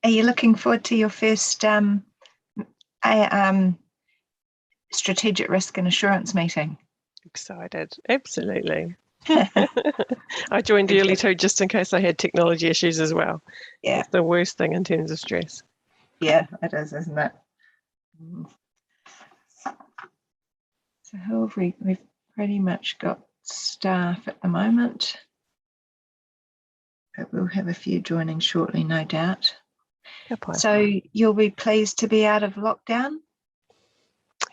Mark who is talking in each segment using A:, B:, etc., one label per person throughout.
A: Are you looking forward to your first strategic risk and assurance meeting?
B: Excited, absolutely. I joined early too, just in case I had technology issues as well.
A: Yeah,
B: it's the worst thing in terms of stress.
A: Yeah, it is, isn't it? So who have we've pretty much got staff at the moment, but we'll have a few joining shortly, no doubt. So you'll be pleased to be out of lockdown?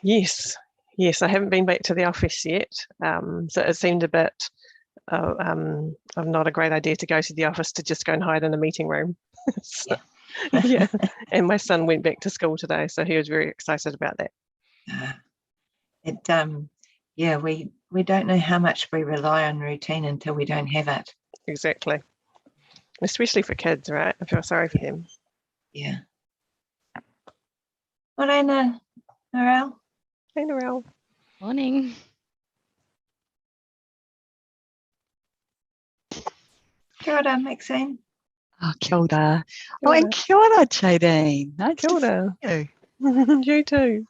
B: Yes, I haven't been back to the office yet. So it seemed a bit of not a great idea to go to the office, to just go and hide in a meeting room. So, yeah, and my son went back to school today, so he was very excited about that.
A: Yeah, we don't know how much we rely on routine until we don't have it.
B: Exactly. Especially for kids, right? I feel sorry for them.
A: Yeah. Morena, Narelle.
B: Hey, Narelle.
C: Morning.
A: Kia ora, Maxine.
D: Oh, kia ora. Oh, and kia ora, Jadine. Nice
B: kia ora.
D: To see you.
B: You too.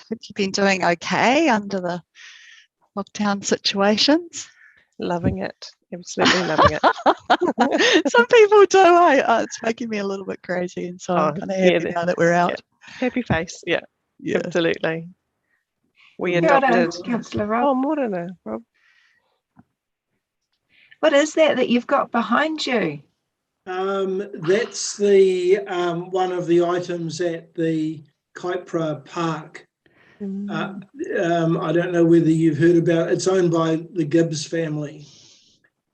D: Have you been doing okay under the lockdown situations?
B: Loving it. Absolutely loving it.
D: Some people do, it's making me a little bit crazy, and so I'm kind of happy now that we're out.
B: Yeah. Happy face, yeah, absolutely. We
A: Kia ora,
B: adopted.
A: Councillor Rob.
B: Oh, morena, Rob.
A: What is that you've got behind you?
E: That's the one of the items at the Kaipara Park. I don't know whether you've heard about it. It's owned by the Gibbs family,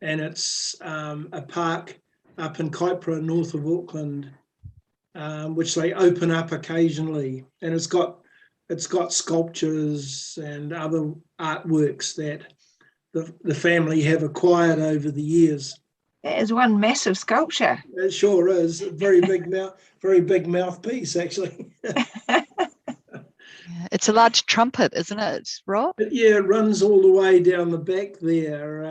E: and it's a park up in Kaipara, north of Auckland, which they open up occasionally, and it's got sculptures and other artworks that the family have acquired over the years.
A: That is one massive sculpture.
E: It sure is. A very big mouthpiece, actually.
D: It's a large trumpet, isn't it, Rob?
E: Yeah, it runs all the way down the back there.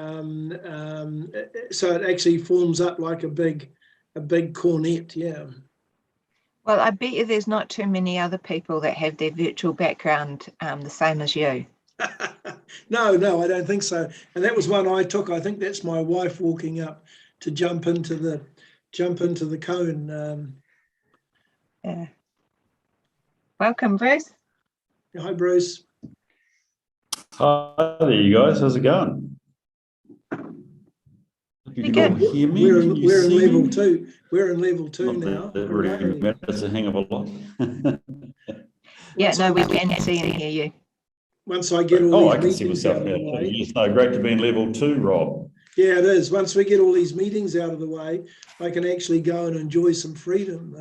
E: So it actually forms up like a big cornet, yeah.
A: Well, I bet you there's not too many other people that have their virtual background the same as you.
E: No, I don't think so. And that was one I took. I think that's my wife walking up to jump into the cone.
A: Yeah. Welcome, Bruce.
E: Hi, Bruce.
F: Hi there, you guys. How's it going? You can all hear me.
E: We're in level 2. We're in level 2 now.
F: That really matters a hang of a lot.
A: Yeah, no, we can see and hear you.
E: Once I get all these
F: I can see myself now. It's no great to be in level 2, Rob.
E: Yeah, it is. Once we get all these meetings out of the way, I can actually go and enjoy some freedom.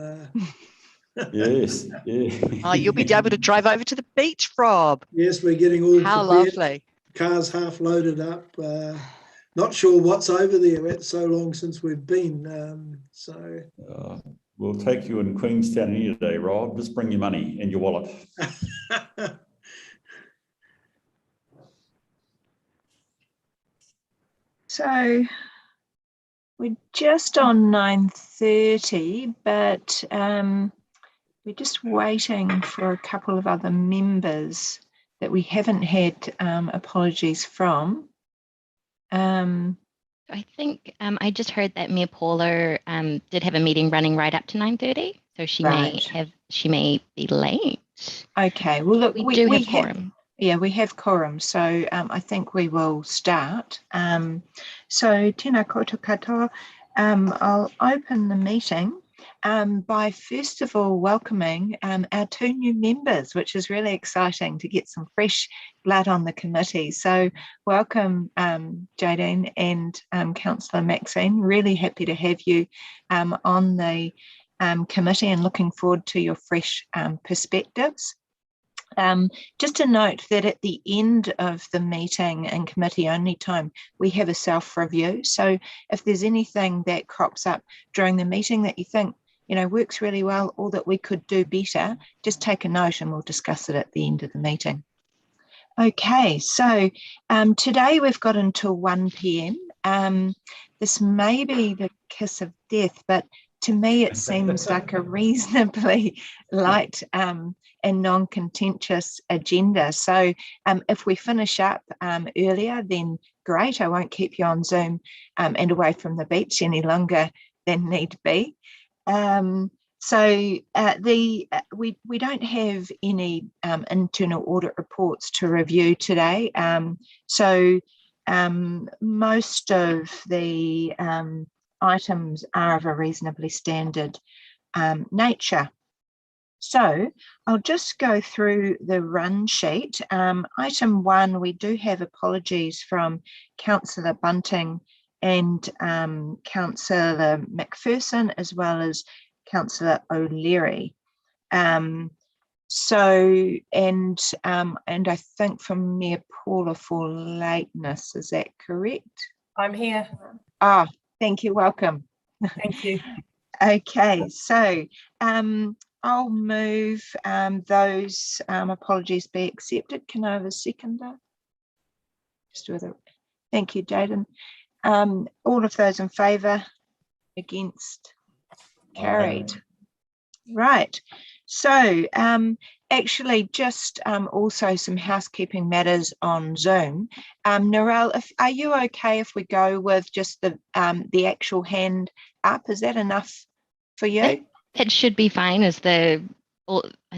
F: Yes, yeah.
D: Oh, you'll be able to drive over to the beach, Rob.
E: Yes, we're getting all
D: How
E: prepared.
D: lovely.
E: Cars half loaded up. Not sure what's over there. It's so long since we've been.
F: We'll take you in Queenstown any day, Rob. Just bring your money and your wallet.
A: So we're just on 9:30, but we're just waiting for a couple of other members that we haven't had apologies from.
C: I think I just heard that Mia Paula did have a meeting running right up to 9:30, so she may be late.
A: Okay, well look,
C: we do have quorum.
A: Yeah, we have quorum, so I think we will start. So tēnā koutou katoa, I'll open the meeting by first of all welcoming our 2 new members, which is really exciting to get some fresh blood on the committee. So welcome Jadine and Councillor Maxine, really happy to have you on the committee and looking forward to your fresh perspectives. Just a note that at the end of the meeting and committee only time, we have a self-review. So if there's anything that crops up during the meeting that you think, works really well or that we could do better, just take a note and we'll discuss it at the end of the meeting. Okay, so today we've got until 1 p.m. this may be the kiss of death, but to me it seems like a reasonably light and non-contentious agenda. So if we finish up earlier, then great. I won't keep you on Zoom and away from the beach any longer than need be. We don't have any internal audit reports to review today. Most of the items are of a reasonably standard nature. So I'll just go through the run sheet. Item 1, we do have apologies from Councillor Bunting and Councillor McPherson, as well as Councillor O'Leary. And I think from Mayor Paula for lateness, is that correct?
G: I'm here.
A: Ah, thank you, welcome.
G: Thank you.
A: Okay, so I'll move those apologies be accepted. Can I have a seconder? Just with a, thank you, Jaden. All of those in favour, against, carried. Right, so actually just also some housekeeping matters on Zoom. Narelle, are you okay if we go with just the actual hand up? Is that enough for you?
C: It should be fine, as I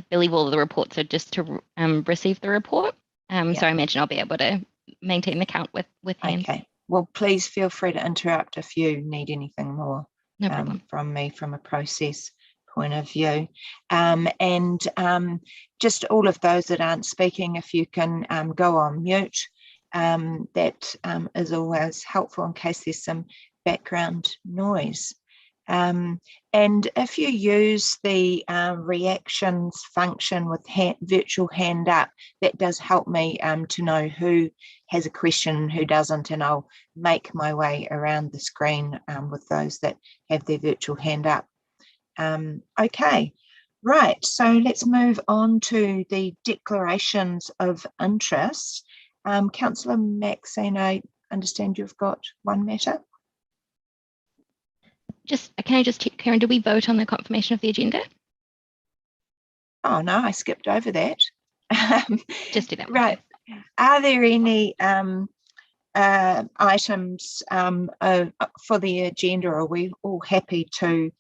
C: believe all of the reports are just to receive the report. So I imagine I'll be able to maintain the count with hands.
A: Okay, well, please feel free to interrupt if you need anything more
C: No problem.
A: from me from a process point of view. Just all of those that aren't speaking, if you can go on mute, that is always helpful in case there's some background noise. And if you use the reactions function with virtual hand up, that does help me to know who has a question, who doesn't, and I'll make my way around the screen with those that have their virtual hand up. Okay, right, so let's move on to the declarations of interest. Councillor Maxine, I understand you've got one matter.
C: Can I just check, Karen, do we vote on the confirmation of the agenda?
A: Oh no, I skipped over that.
C: Just do that.
A: Right. Are there any items for the agenda? Or are we all happy to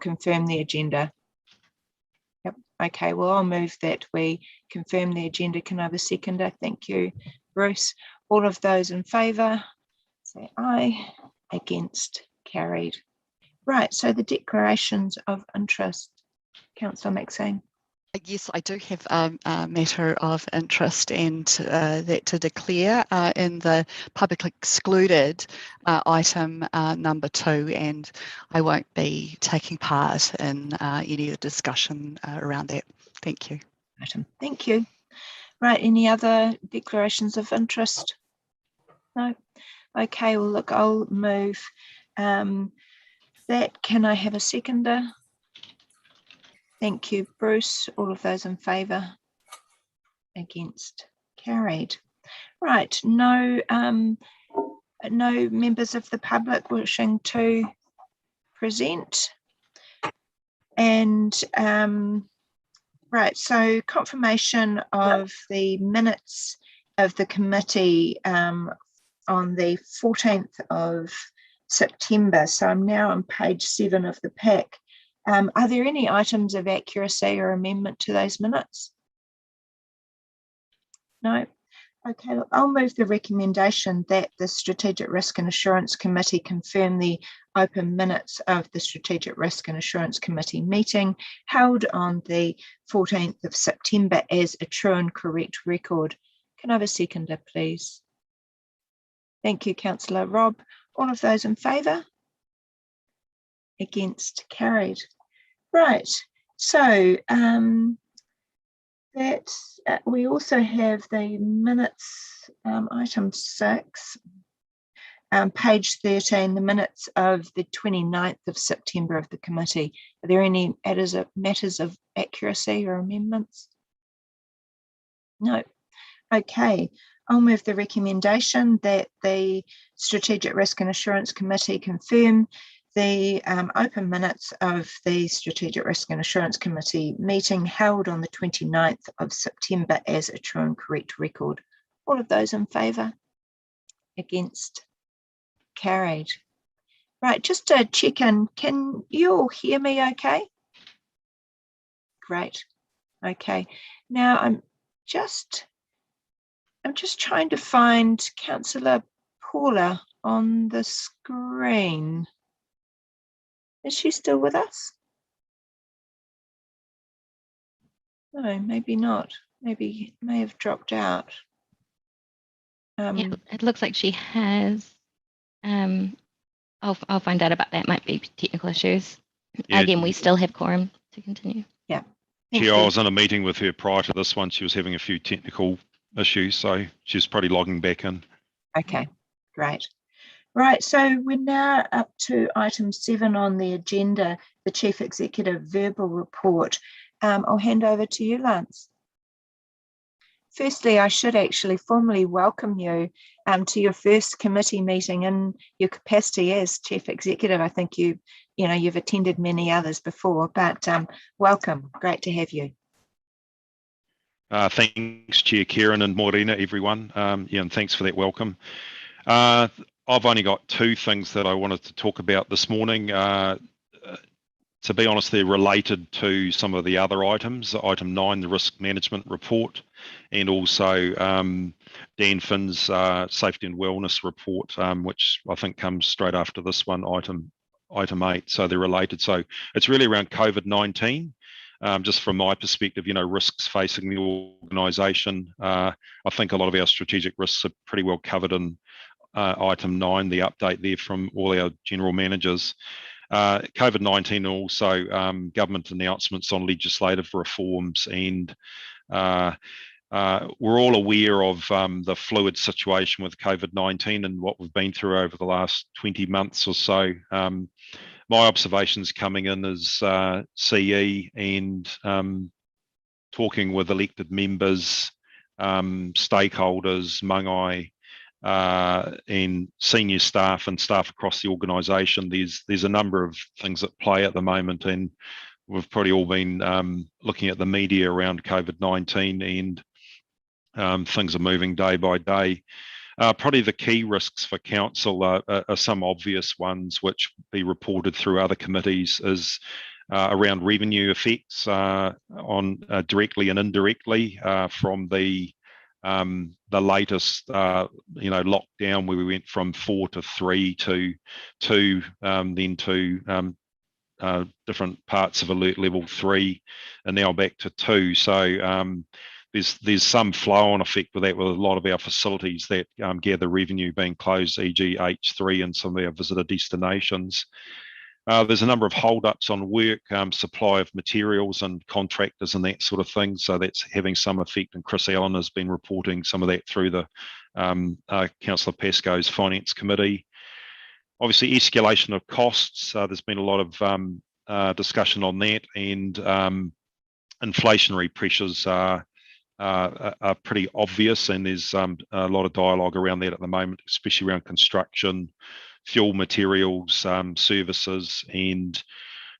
A: confirm the agenda? Yep. Okay, well, I'll move that we confirm the agenda. Can I have a seconder? Thank you, Bruce. All of those in favour, say aye. Against, carried. Right, so the declarations of interest. Councillor Maxine.
D: Yes, I do have a matter of interest and that to declare in the public excluded item number 2, and I won't be taking part in any of the discussion around that. Thank you.
A: Thank you. Right, any other declarations of interest? No? Okay, well, look, I'll move that. Can I have a seconder? Thank you, Bruce. All of those in favour? Against, carried. Right, no members of the public wishing to present. And right, so confirmation of the minutes of the committee on the 14th of September. So I'm now on page 7 of the pack. Are there any items of accuracy or amendment to those minutes? No? Okay, look, I'll move the recommendation that the Strategic Risk and Assurance Committee confirm the open minutes of the Strategic Risk and Assurance Committee meeting held on the 14th of September as a true and correct record. Can I have a seconder, please? Thank you, Councillor Rob. All of those in favour? Against, carried. Right, so we also have the minutes, item 6, page 13, the minutes of the 29th of September of the committee. Are there any matters of accuracy or amendments? No. Okay, I'll move the recommendation that the Strategic Risk and Assurance Committee confirm the open minutes of the Strategic Risk and Assurance Committee meeting held on the 29th of September as a true and correct record. All of those in favour? Against? Carried. Right, just to check in, can you all hear me okay? Great. Okay. Now I'm just trying to find Councillor Paula on the screen. Is she still with us? No, maybe not. Maybe may have dropped out.
C: It looks like she has. I'll find out about that. Might be technical issues.
H: Yeah.
C: Again, we still have quorum to continue.
A: Yeah.
H: Chair, I was in a meeting with her prior to this one. She was having a few technical issues, so she's probably logging back in.
A: Okay, great. Right, so we're now up to item 7 on the agenda, the Chief Executive verbal report. I'll hand over to you, Lance. Firstly, I should actually formally welcome you to your first committee meeting in your capacity as Chief Executive. I think you've attended many others before, but welcome. Great to have you.
H: Thanks, Chair Kieran and Morena, everyone. And thanks for that welcome. I've only got 2 things that I wanted to talk about this morning. To be honest, they're related to some of the other items. Item 9, the risk management report, and also Dan Finn's safety and wellness report, which I think comes straight after this one, item 8. So they're related. So it's really around COVID-19. Just from my perspective, risks facing the organisation. I think a lot of our strategic risks are pretty well covered in item 9, the update there from all our general managers. COVID-19 also government announcements on legislative reforms, and we're all aware of the fluid situation with COVID-19 and what we've been through over the last 20 months or so. My observations coming in as CE and talking with elected members, stakeholders, Mangai, and senior staff and staff across the organisation, there's a number of things at play at the moment, and we've probably all been looking at the media around COVID-19, and things are moving day by day. Probably the key risks for council are some obvious ones which be reported through other committees, is around revenue effects on directly and indirectly from the latest lockdown, where we went from 4 to 3 to 2, then to different parts of alert level 3, and now back to 2. So there's some flow-on effect with that, with a lot of our facilities that gather revenue being closed, e.g. H3 and some of our visitor destinations. There's a number of hold-ups on work, supply of materials and contractors and that sort of thing. So that's having some effect, and Chris Allen has been reporting some of that through the Councillor Pascoe's Finance Committee. Obviously, escalation of costs. There's been a lot of discussion on that, and inflationary pressures are pretty obvious, and there's a lot of dialogue around that at the moment, especially around construction, fuel materials, services, and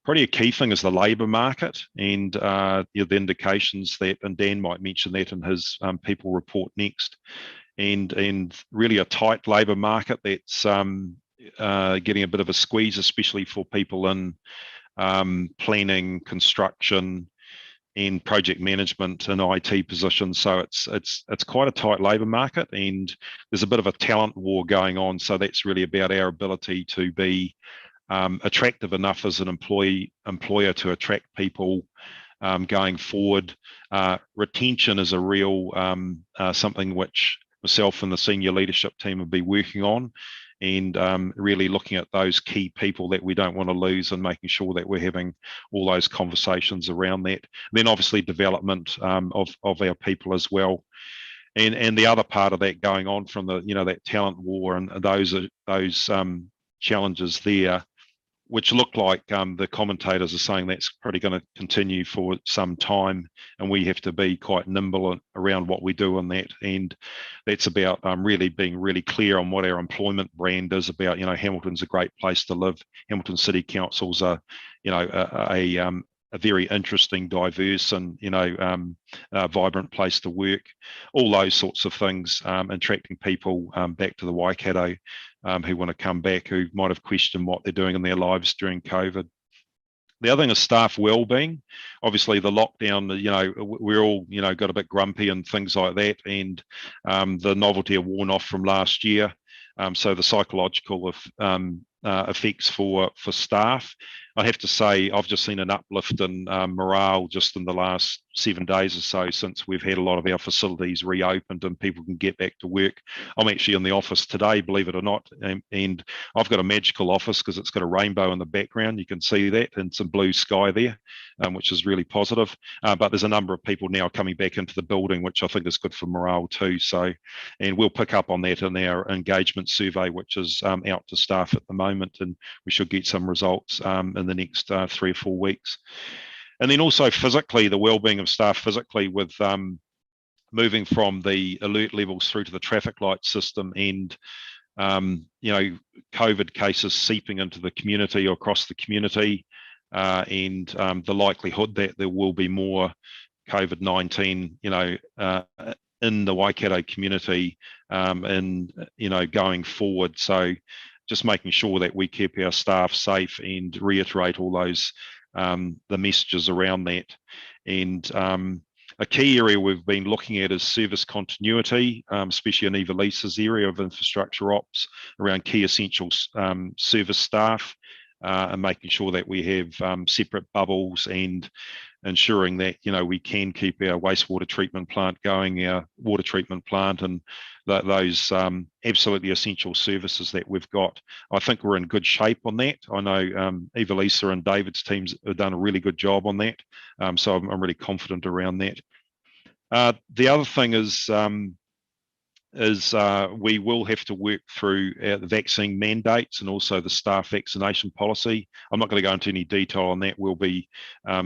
H: probably a key thing is the labour market, and the indications that, and Dan might mention that in his people report next, and really a tight labour market that's getting a bit of a squeeze, especially for people in planning, construction, and project management and IT positions. So it's quite a tight labour market, and there's a bit of a talent war going on. So that's really about our ability to be attractive enough as an employer to attract people going forward. Retention is a real something which myself and the senior leadership team will be working on, and really looking at those key people that we don't want to lose, and making sure that we're having all those conversations around that. And then obviously development of our people as well. And the other part of that going on from the that talent war and those challenges there, which look like the commentators are saying that's probably going to continue for some time, and we have to be quite nimble around what we do on that. And that's about really being really clear on what our employment brand is about. You know, Hamilton's a great place to live. Hamilton City Council's a very interesting, diverse, and vibrant place to work. All those sorts of things, attracting people back to the Waikato who want to come back, who might have questioned what they're doing in their lives during COVID. The other thing is staff wellbeing. Obviously, the lockdown, we're all, got a bit grumpy and things like that, and the novelty have worn off from last year. So the psychological effects for staff, I have to say, I've just seen an uplift in morale just in the last 7 days or so since we've had a lot of our facilities reopened and people can get back to work. I'm actually in the office today, believe it or not, and I've got a magical office because it's got a rainbow in the background. You can see that, and some blue sky there, which is really positive. But there's a number of people now coming back into the building, which I think is good for morale too. So, and we'll pick up on that in our engagement survey, which is out to staff at the moment, and we should get some results in the next 3 or 4 weeks. And then also physically, the wellbeing of staff physically, with moving from the alert levels through to the traffic light system, and COVID cases seeping into the community or across the community, and the likelihood that there will be more COVID-19, in the Waikato community, and going forward. So just making sure that we keep our staff safe and reiterate all those the messages around that. And a key area we've been looking at is service continuity, especially in Eva Lisa's area of infrastructure ops, around key essential service staff, and making sure that we have separate bubbles, and ensuring that we can keep our wastewater treatment plant going, our water treatment plant, and those absolutely essential services that we've got. I think we're in good shape on that. I know Eva Lisa and David's teams have done a really good job on that, so I'm really confident around that. The other thing is we will have to work through the vaccine mandates and also the staff vaccination policy. I'm not going to go into any detail on that. We'll be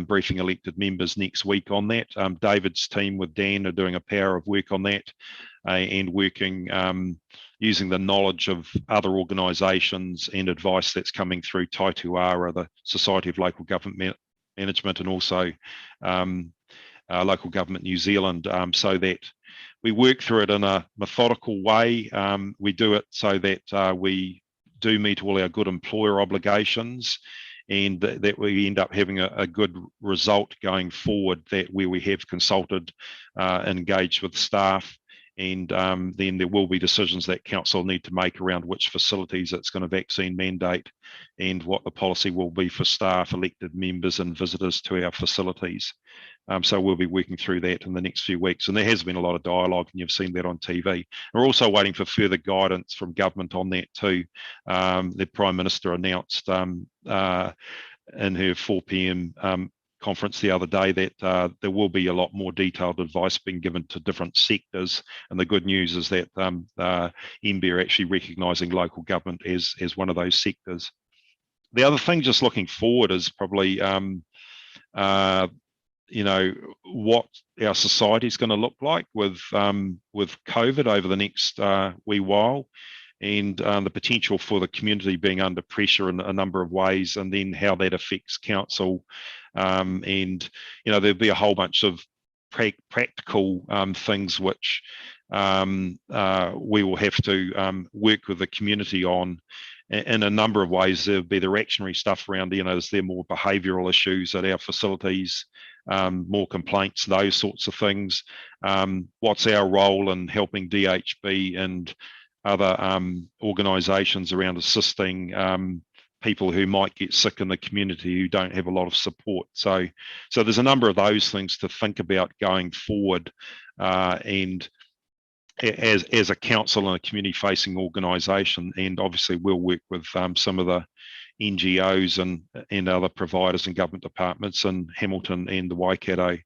H: briefing elected members next week on that. David's team with Dan are doing a power of work on that, and working using the knowledge of other organisations and advice that's coming through Taituara, the Society of Local Government Management, and also Local Government New Zealand, so that we work through it in a methodical way. We do it so that we do meet all our good employer obligations, and that we end up having a good result going forward, that where we have consulted and engaged with staff, and then there will be decisions that council need to make around which facilities it's going to vaccine mandate, and what the policy will be for staff, elected members and visitors to our facilities. So we'll be working through that in the next few weeks, and there has been a lot of dialogue, and you've seen that on TV. We're also waiting for further guidance from government on that too. The Prime Minister announced in her 4 p.m. Conference the other day that there will be a lot more detailed advice being given to different sectors, and the good news is that MB are actually recognising local government as one of those sectors. The other thing, just looking forward, is probably what our society is going to look like with COVID over the next wee while, and the potential for the community being under pressure in a number of ways, and then how that affects council. And there'll be a whole bunch of practical things which we will have to work with the community on. In a number of ways, there'll be the reactionary stuff around, is there more behavioural issues at our facilities, more complaints, those sorts of things. What's our role in helping DHB and other organisations around assisting people who might get sick in the community who don't have a lot of support. So there's a number of those things to think about going forward, and as a council and a community-facing organisation, and obviously we'll work with some of the NGOs and other providers and government departments in Hamilton and the Waikato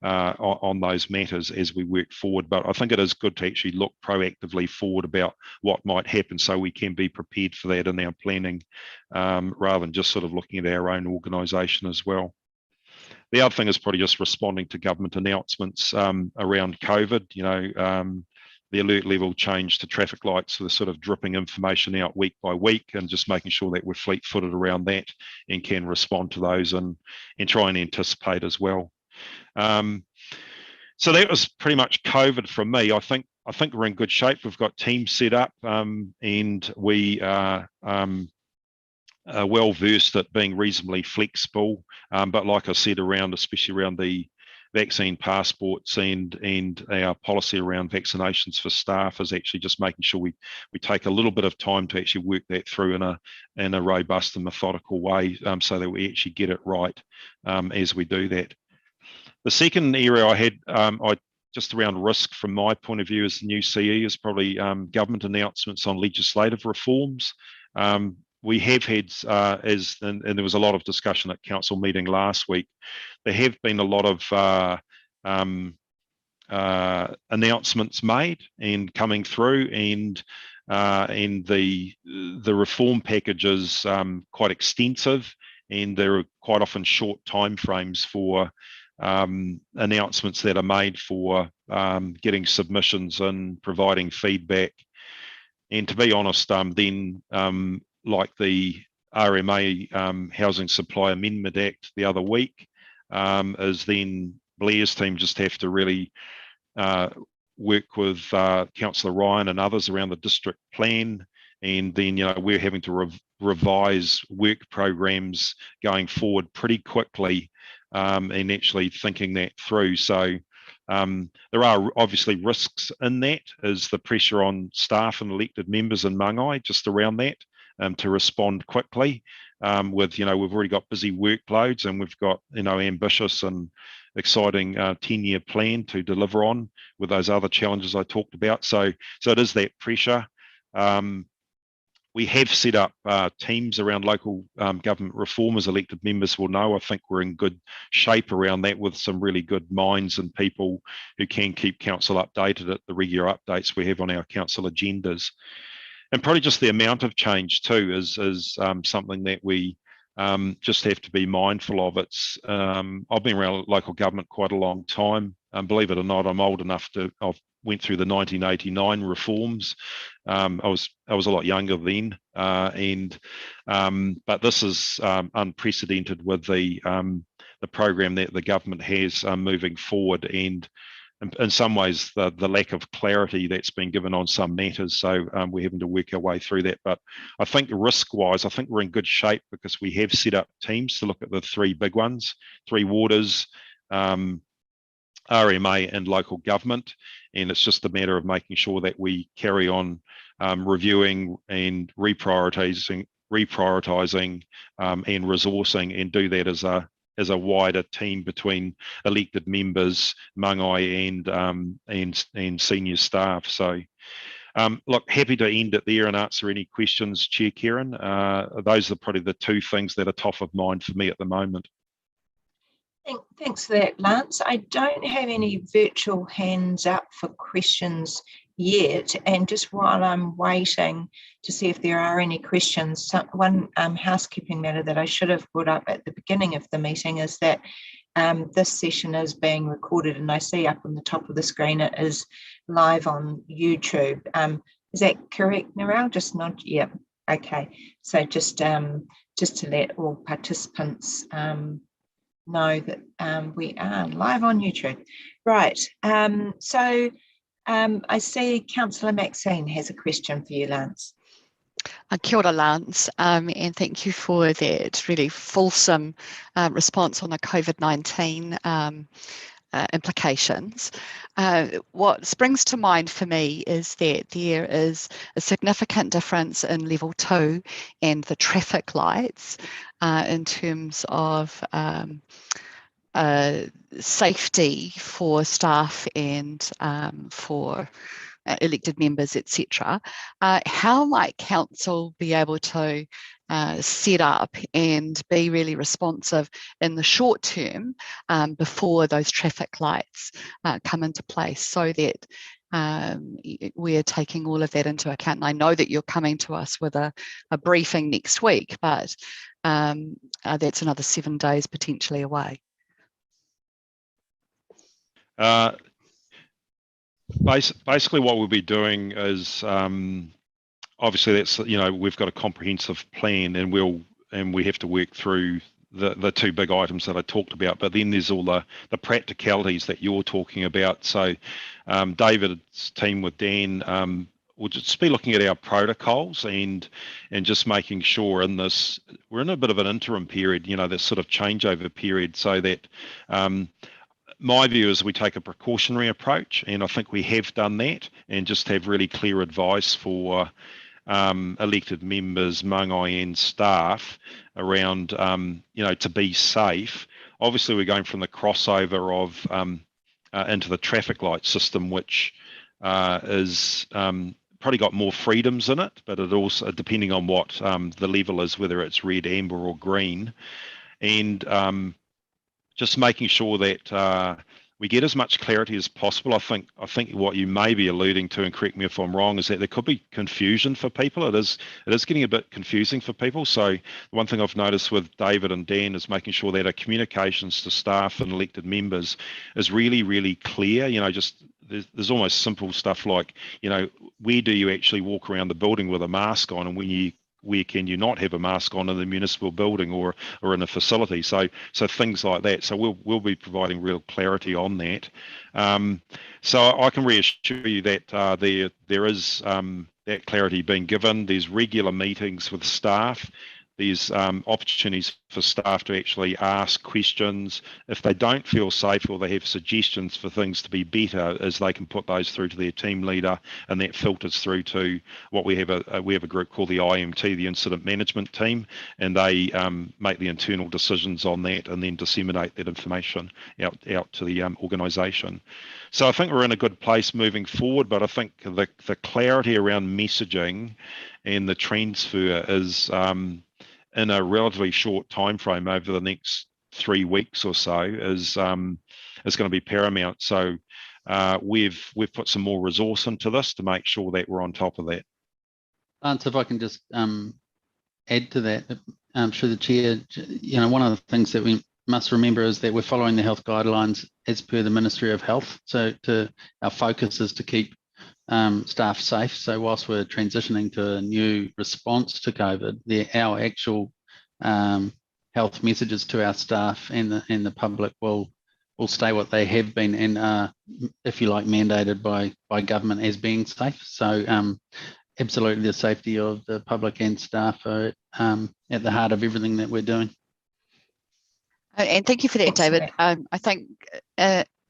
H: on those matters as we work forward. But I think it is good to actually look proactively forward about what might happen so we can be prepared for that in our planning, rather than just sort of looking at our own organisation as well. The other thing is probably just responding to government announcements around COVID. The alert level change to traffic lights, so the sort of dripping information out week by week, and just making sure that we're fleet-footed around that and can respond to those and try and anticipate as well. So that was pretty much COVID from me. I think we're in good shape. We've got teams set up, and we are well versed at being reasonably flexible. But like I said, especially around the vaccine passports and our policy around vaccinations for staff is actually just making sure we take a little bit of time to actually work that through in a robust and methodical way, so that we actually get it right as we do that. The second area I had, just around risk from my point of view as the new CE, is probably government announcements on legislative reforms. We have had, and there was a lot of discussion at council meeting last week, there have been a lot of announcements made and coming through, and the reform package is quite extensive, and there are quite often short timeframes for announcements that are made for getting submissions and providing feedback. And to be honest, then like the RMA Housing Supply Amendment Act the other week, is then Blair's team just have to really work with Councillor Ryan and others around the district plan, and then we're having to revise work programs going forward pretty quickly, and actually thinking that through. So there are obviously risks in that, is the pressure on staff and elected members in Māngai just around that, to respond quickly. With we've already got busy workloads, and we've got ambitious and exciting 10-year plan to deliver on with those other challenges I talked about. So it is that pressure. We have set up teams around local government reform, as elected members will know. I think we're in good shape around that, with some really good minds and people who can keep council updated at the regular updates we have on our council agendas. And probably just the amount of change too is something that we just have to be mindful of. I've been around local government quite a long time. Believe it or not, I'm old enough I've went through the 1989 reforms. I was a lot younger then, but this is unprecedented with the program that the government has moving forward, and in some ways the lack of clarity that's been given on some matters. So we're having to work our way through that. But I think risk-wise, I think we're in good shape, because we have set up teams to look at the three big ones: Three Waters, RMA and local government. And it's just a matter of making sure that we carry on reviewing and reprioritising and resourcing, and do that as a wider team between elected members, Māngai and senior staff. So look, happy to end it there and answer any questions, Chair Karen. Those are probably the two things that are top of mind for me at the moment.
A: Thanks for that, Lance. I don't have any virtual hands up for questions yet, and just while I'm waiting to see if there are any questions, one housekeeping matter that I should have brought up at the beginning of the meeting is that this session is being recorded, and I see up on the top of the screen it is live on YouTube. Is that correct, Narelle? Just not, yeah. Okay, so just to let all participants know that we are live on YouTube. Right, so I see Councillor Maxine has a question for you, Lance.
D: Kia ora, Lance, and thank you for that really fulsome response on the COVID-19 implications. What springs to mind for me is that there is a significant difference in level 2 and the traffic lights in terms of safety for staff and for elected members, etc. How might council be able to set up and be really responsive in the short term before those traffic lights come into place, so that we're taking all of that into account. And I know that you're coming to us with a briefing next week, but that's another 7 days potentially away.
H: Basically, what we'll be doing is obviously that's, we've got a comprehensive plan, and we have to work through the two big items that I talked about. But then there's all the practicalities that you're talking about. So David's team with Dan we'll just be looking at our protocols and just making sure in this, we're in a bit of an interim period, this sort of changeover period, so that my view is we take a precautionary approach, and I think we have done that, and just have really clear advice for elected members, Māngai and staff around, to be safe. Obviously, we're going from the crossover of into the traffic light system, which is probably got more freedoms in it, but it also, depending on what the level is, whether it's red, amber or green, and just making sure that we get as much clarity as possible. I think what you may be alluding to, and correct me if I'm wrong, is that there could be confusion for people. It is getting a bit confusing for people. So the one thing I've noticed with David and Dan is making sure that our communications to staff and elected members is really, really clear. Just there's almost simple stuff like, where do you actually walk around the building with a mask on, and where can you not have a mask on in the municipal building or in a facility? So things like that. So we'll be providing real clarity on that. So I can reassure you that there is that clarity being given. There's regular meetings with staff. There's opportunities for staff to actually ask questions. If they don't feel safe or they have suggestions for things to be better, as they can put those through to their team leader, and that filters through to what we have a group called the IMT, the Incident Management Team, and they make the internal decisions on that and then disseminate that information out to the organisation. So I think we're in a good place moving forward, but I think the clarity around messaging and the transfer is in a relatively short time frame over the next 3 weeks or so is going to be paramount. So we've put some more resource into this to make sure that we're on top of that.
I: Lance, if I can just add to that, through the chair, one of the things that we must remember is that we're following the health guidelines as per the Ministry of Health. So our focus is to keep staff safe. So whilst we're transitioning to a new response to COVID, our actual health messages to our staff and the public will stay what they have been, and are, if you like, mandated by government as being safe. So absolutely, the safety of the public and staff are at the heart of everything that we're doing.
D: And thank you for that, David. I think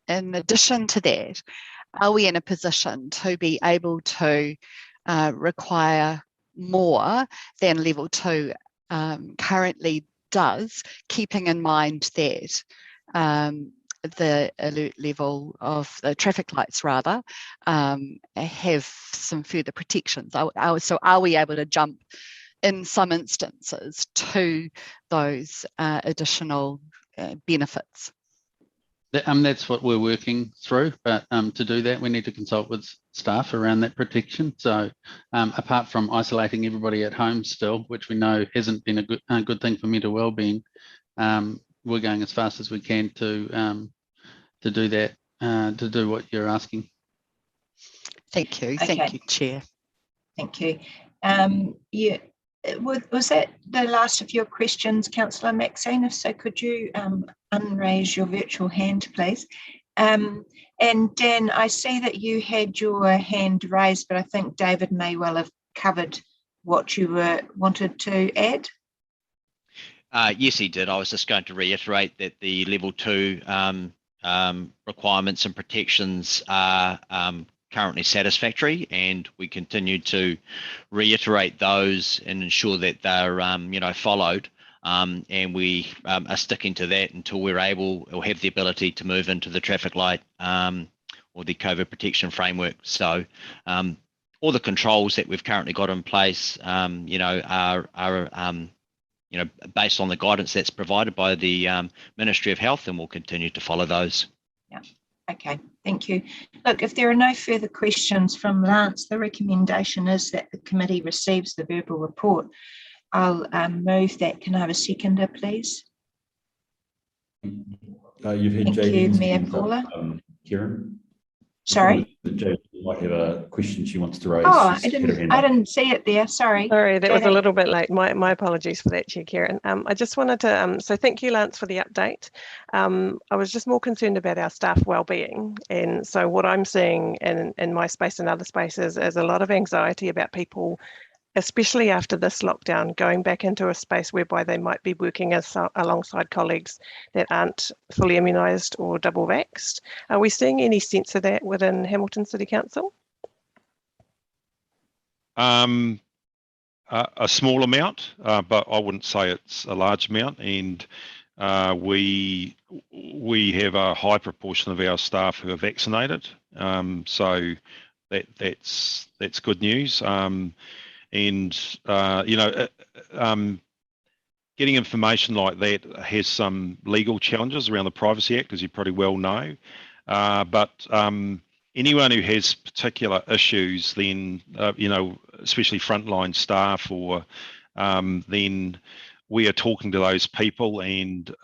D: in addition to that, are we in a position to be able to require more than level 2 currently does, keeping in mind that the alert level of the traffic lights rather have some further protections? So are we able to jump in some instances to those additional benefits?
I: That's what we're working through, but to do that, we need to consult with staff around that protection. So apart from isolating everybody at home still, which we know hasn't been a good thing for mental wellbeing, we're going as fast as we can to do that, to do what you're asking.
D: Thank you.
A: Okay.
D: Thank you, Chair.
A: Thank you. Was that the last of your questions, Councillor Maxine? If so, could you unraise your virtual hand, please? And Dan, I see that you had your hand raised, but I think David may well have covered what you wanted to add.
J: Yes, he did. I was just going to reiterate that the level 2 requirements and protections are currently satisfactory, and we continue to reiterate those and ensure that they're followed, and we are sticking to that until we're able or have the ability to move into the traffic light or the COVID protection framework. So all the controls that we've currently got in place, are based on the guidance that's provided by the Ministry of Health, and we'll continue to follow those.
A: Yeah. Okay, thank you. Look, if there are no further questions from Lance, the recommendation is that the committee receives the verbal report. I'll move that. Can I have a seconder, please?
F: You've had
A: Thank
F: Jayden's
A: you, Mayor
F: hands
A: Paula.
F: up, Karen.
A: Sorry?
F: Jayden might have a question she wants to raise.
A: Oh,
F: She's had her hand
A: I
F: up.
A: didn't see it there. Sorry.
B: Sorry, that was a
A: Jayden.
B: little bit late. My apologies for that, Chair Karen. I just wanted to, so thank you, Lance, for the update. I was just more concerned about our staff wellbeing. And so what I'm seeing in my space and other spaces is a lot of anxiety about people, especially after this lockdown, going back into a space whereby they might be working alongside colleagues that aren't fully immunised or double vaxxed. Are we seeing any sense of that within Hamilton City Council?
H: A small amount, but I wouldn't say it's a large amount. And we have a high proportion of our staff who are vaccinated, so that's good news. Getting information like that has some legal challenges around the Privacy Act, as you probably well know. But anyone who has particular issues, then, especially frontline staff, or then we are talking to those people, and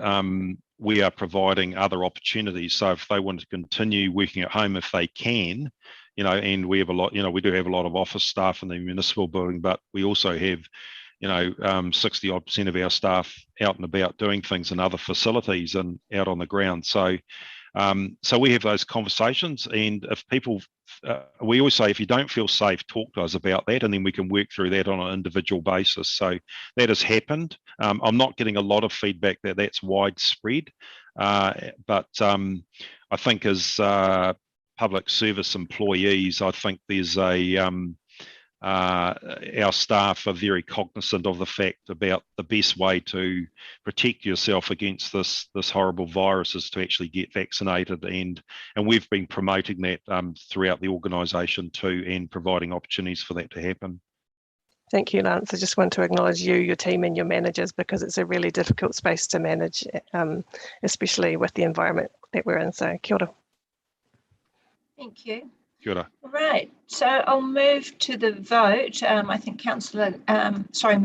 H: we are providing other opportunities. So if they want to continue working at home, if they can, and we have a lot, we do have a lot of office staff in the municipal building, but we also have 60% of our staff out and about doing things in other facilities and out on the ground. So we have those conversations, and if people, we always say, if you don't feel safe, talk to us about that, and then we can work through that on an individual basis. So that has happened. I'm not getting a lot of feedback that that's widespread, but I think as public service employees, I think there's our staff are very cognizant of the fact about the best way to protect yourself against this horrible virus is to actually get vaccinated, and we've been promoting that throughout the organisation too, and providing opportunities for that to happen.
B: Thank you, Lance. I just want to acknowledge you, your team and your managers, because it's a really difficult space to manage, especially with the environment that we're in. So kia ora.
A: Thank you.
H: Kia ora.
A: Right, so I'll move to the vote. I think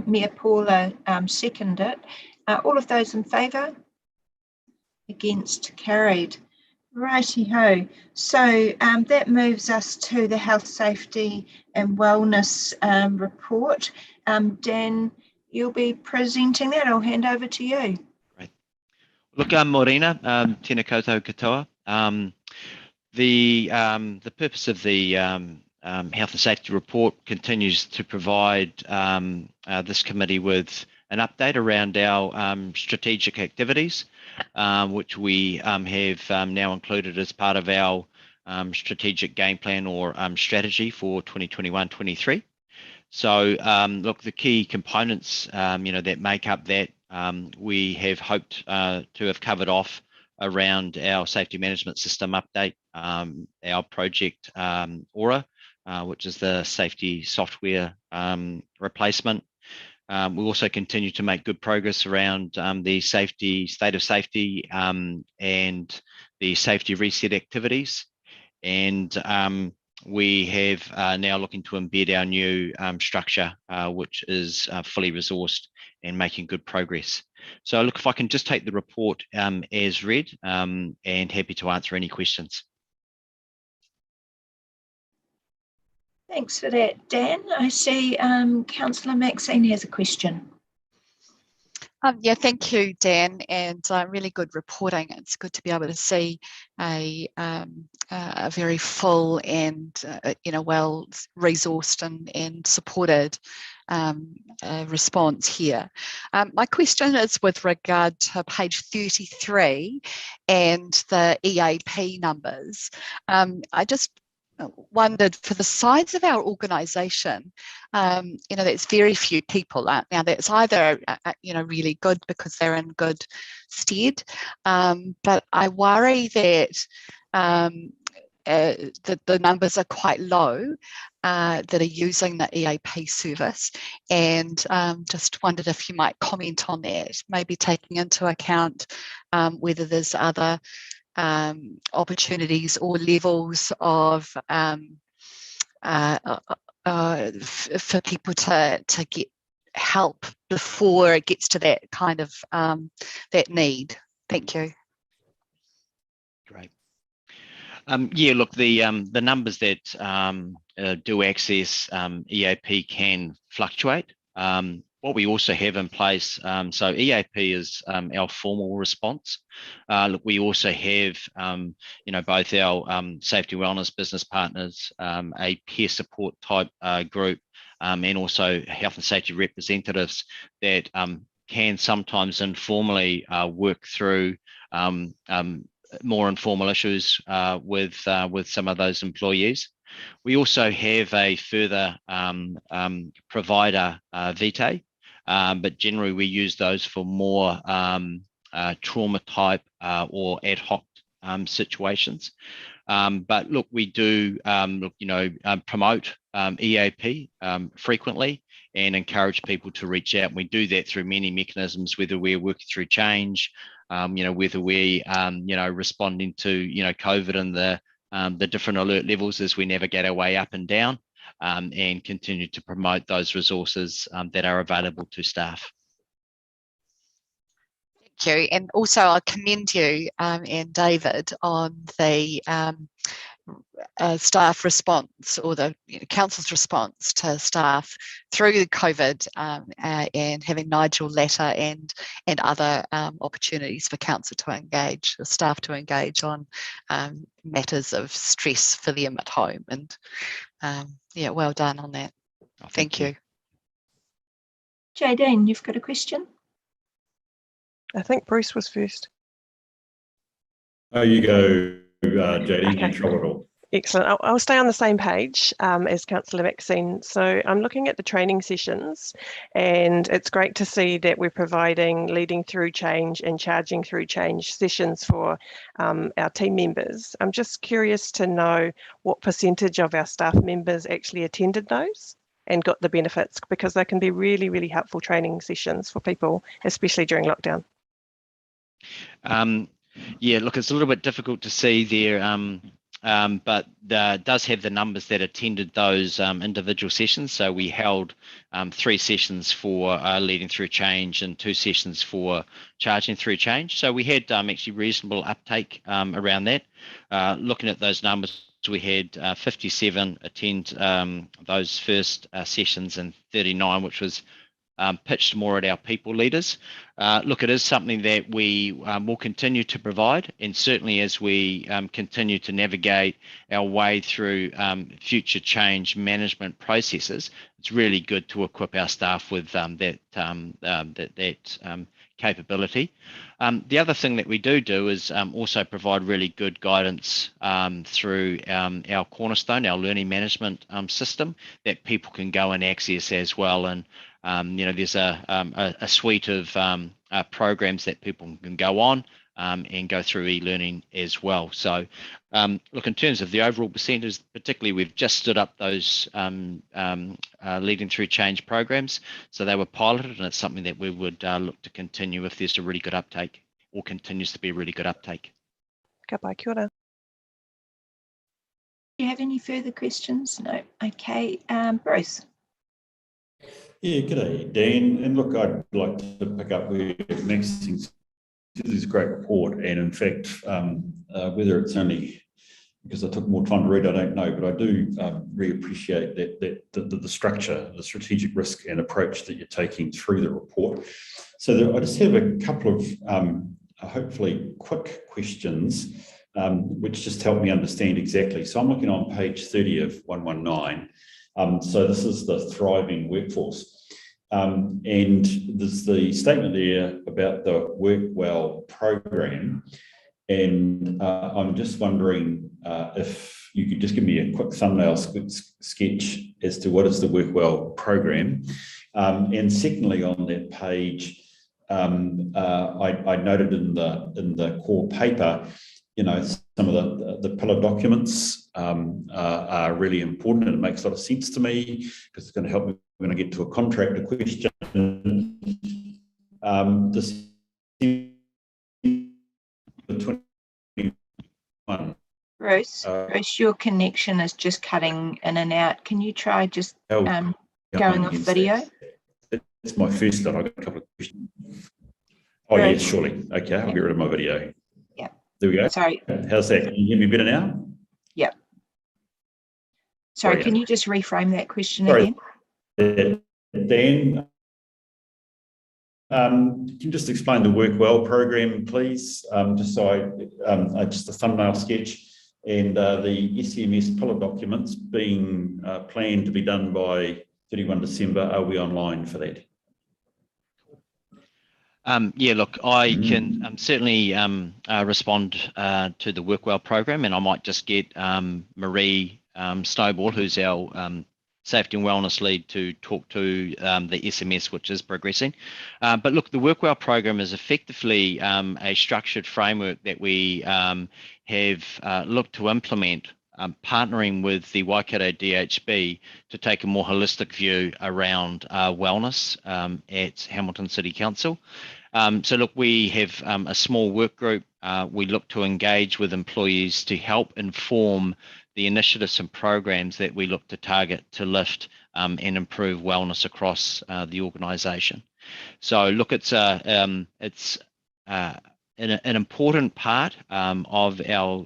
A: Mayor Paula seconded. All of those in favour? Against? Carried. Righty-ho. So that moves us to the Health, Safety and Wellness report. Dan, you'll be presenting that. I'll hand over to you.
J: Right. Look, Morena, tēnā koutou katoa. The purpose of the Health and Safety Report continues to provide this committee with an update around our strategic activities, which we have now included as part of our strategic game plan or strategy for 2021-23. So, look, the key components, that make up that, we have hoped to have covered off around our safety management system update, our project Aura, which is the safety software replacement. We also continue to make good progress around the state of safety and the safety reset activities. And we have now looking to embed our new structure, which is fully resourced and making good progress. So look, if I can just take the report as read, and happy to answer any questions.
A: Thanks for that, Dan. I see Councillor Maxine has a question.
D: Yeah, thank you, Dan, and really good reporting. It's good to be able to see a very full and well resourced and supported response here. My question is with regard to page 33 and the EAP numbers. I just wondered, for the size of our organisation, there's very few people. Now that's either really good because they're in good stead, but I worry that the numbers are quite low that are using the EAP service, and just wondered if you might comment on that, maybe taking into account whether there's other opportunities or levels of for people to get help before it gets to that kind of that need. Thank you.
J: Great. Yeah, look, the numbers that do access EAP can fluctuate. What we also have in place, so EAP is our formal response. Look, we also have, both our safety wellness business partners, a peer support type group, and also health and safety representatives that can sometimes informally work through more informal issues with some of those employees. We also have a further provider vitae, but generally we use those for more trauma type or ad hoc situations. But look, we do promote EAP frequently and encourage people to reach out. We do that through many mechanisms, whether we're working through change, whether we responding to COVID and the different alert levels as we navigate our way up and down, and continue to promote those resources that are available to staff.
D: Thank you, and also I commend you and David on the staff response, or the council's response to staff through COVID, and having Nigel Latter and other opportunities for council to engage, or staff to engage on matters of stress for them at home. And yeah, well done on that. Oh, thank you.
A: Jadine, you've got a question?
B: I think Bruce was first.
F: Oh, you go, Jadine,
B: okay.
F: no trouble at all.
B: Excellent. I'll stay on the same page as Councillor Maxine. So I'm looking at the training sessions, and it's great to see that we're providing leading through change and charging through change sessions for our team members. I'm just curious to know what percentage of our staff members actually attended those and got the benefits, because they can be really, really helpful training sessions for people, especially during lockdown.
J: Yeah, look, it's a little bit difficult to see there. But does have the numbers that attended those individual sessions. So we held 3 sessions for leading through change and 2 sessions for charging through change. So we had actually reasonable uptake around that. Looking at those numbers, we had 57 attend those first sessions and 39, which was pitched more at our people leaders. Look, it is something that we will continue to provide, and certainly as we continue to navigate our way through future change management processes, it's really good to equip our staff with that capability. The other thing that we do is also provide really good guidance through our Cornerstone, our learning management system, that people can go and access as well. And there's a suite of programs that people can go on and go through e-learning as well. So look, in terms of the overall percentage, particularly we've just stood up those leading through change programs. So they were piloted, and it's something that we would look to continue if there's a really good uptake, or continues to be a really good uptake.
B: Goodbye, kia ora.
A: Do you have any further questions? No. Okay, Bruce.
F: Yeah, g'day, Dan. And look, I'd like to pick up where Maxine said. This is a great report, and in fact, whether it's only because I took more time to read, I don't know, but I do really appreciate that the structure, the strategic risk and approach that you're taking through the report. So I just have a couple of hopefully quick questions, which just help me understand exactly. So I'm looking on page 30 of 119. So this is the thriving workforce. And there's the statement there about the Work Well program. And I'm just wondering if you could just give me a quick thumbnail sketch as to what is the Work Well program. And secondly, on that page, I noted in the core paper you know, some of the pillar documents are really important, and it makes a lot of sense to me because it's going to help me when I get to a contractor question. December 21.
A: Bruce, your connection is just cutting in and out. Can you try just going off video?
F: That's my first one. I've got a couple of questions. Oh,
A: Bruce?
F: yes, surely. Okay, I'll get rid of my video.
A: Yeah.
F: There we go.
A: Sorry.
F: How's that? Can you hear me better now?
A: Yeah. Sorry, can you just reframe that question again?
F: Dan, can you just explain the Work Well program, please? Just so just a thumbnail sketch, and the SCMS pillar documents being planned to be done by 31 December. Are we online for that?
J: Yeah, look, I can certainly respond to the Work Well program, and I might just get Marie Snowball, who's our safety and wellness lead, to talk to the SMS, which is progressing. But look, the Work Well program is effectively a structured framework that we have looked to implement, partnering with the Waikato DHB to take a more holistic view around wellness at Hamilton City Council. So look, we have a small work group. We look to engage with employees to help inform the initiatives and programs that we look to target to lift and improve wellness across the organisation. So look, it's an important part of our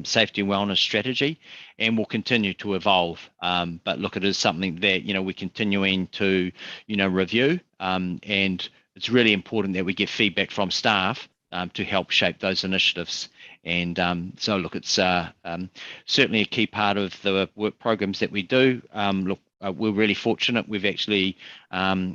J: safety and wellness strategy, and will continue to evolve. But look, it is something that we're continuing to review, and it's really important that we get feedback from staff to help shape those initiatives. And so look, it's certainly a key part of the work programs that we do. Look, we're really fortunate. We've actually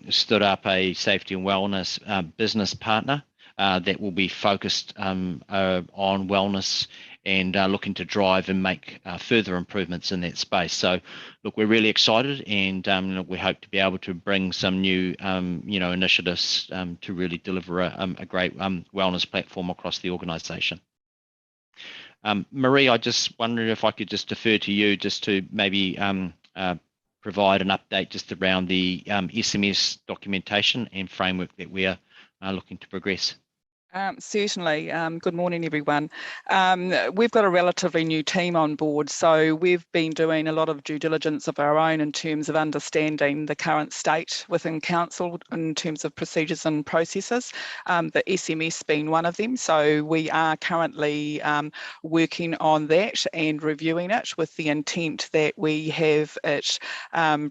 J: stood up a safety and wellness business partner that will be focused on wellness and looking to drive and make further improvements in that space. So look, we're really excited, and look, we hope to be able to bring some new initiatives to really deliver a great wellness platform across the organisation. Marie, I just wondered if I could just defer to you just to maybe provide an update just around the SMS documentation and framework that we are looking to progress.
K: Certainly. Good morning, everyone. We've got a relatively new team on board, so we've been doing a lot of due diligence of our own in terms of understanding the current state within council in terms of procedures and processes, the SMS being one of them. So we are currently working on that and reviewing it with the intent that we have it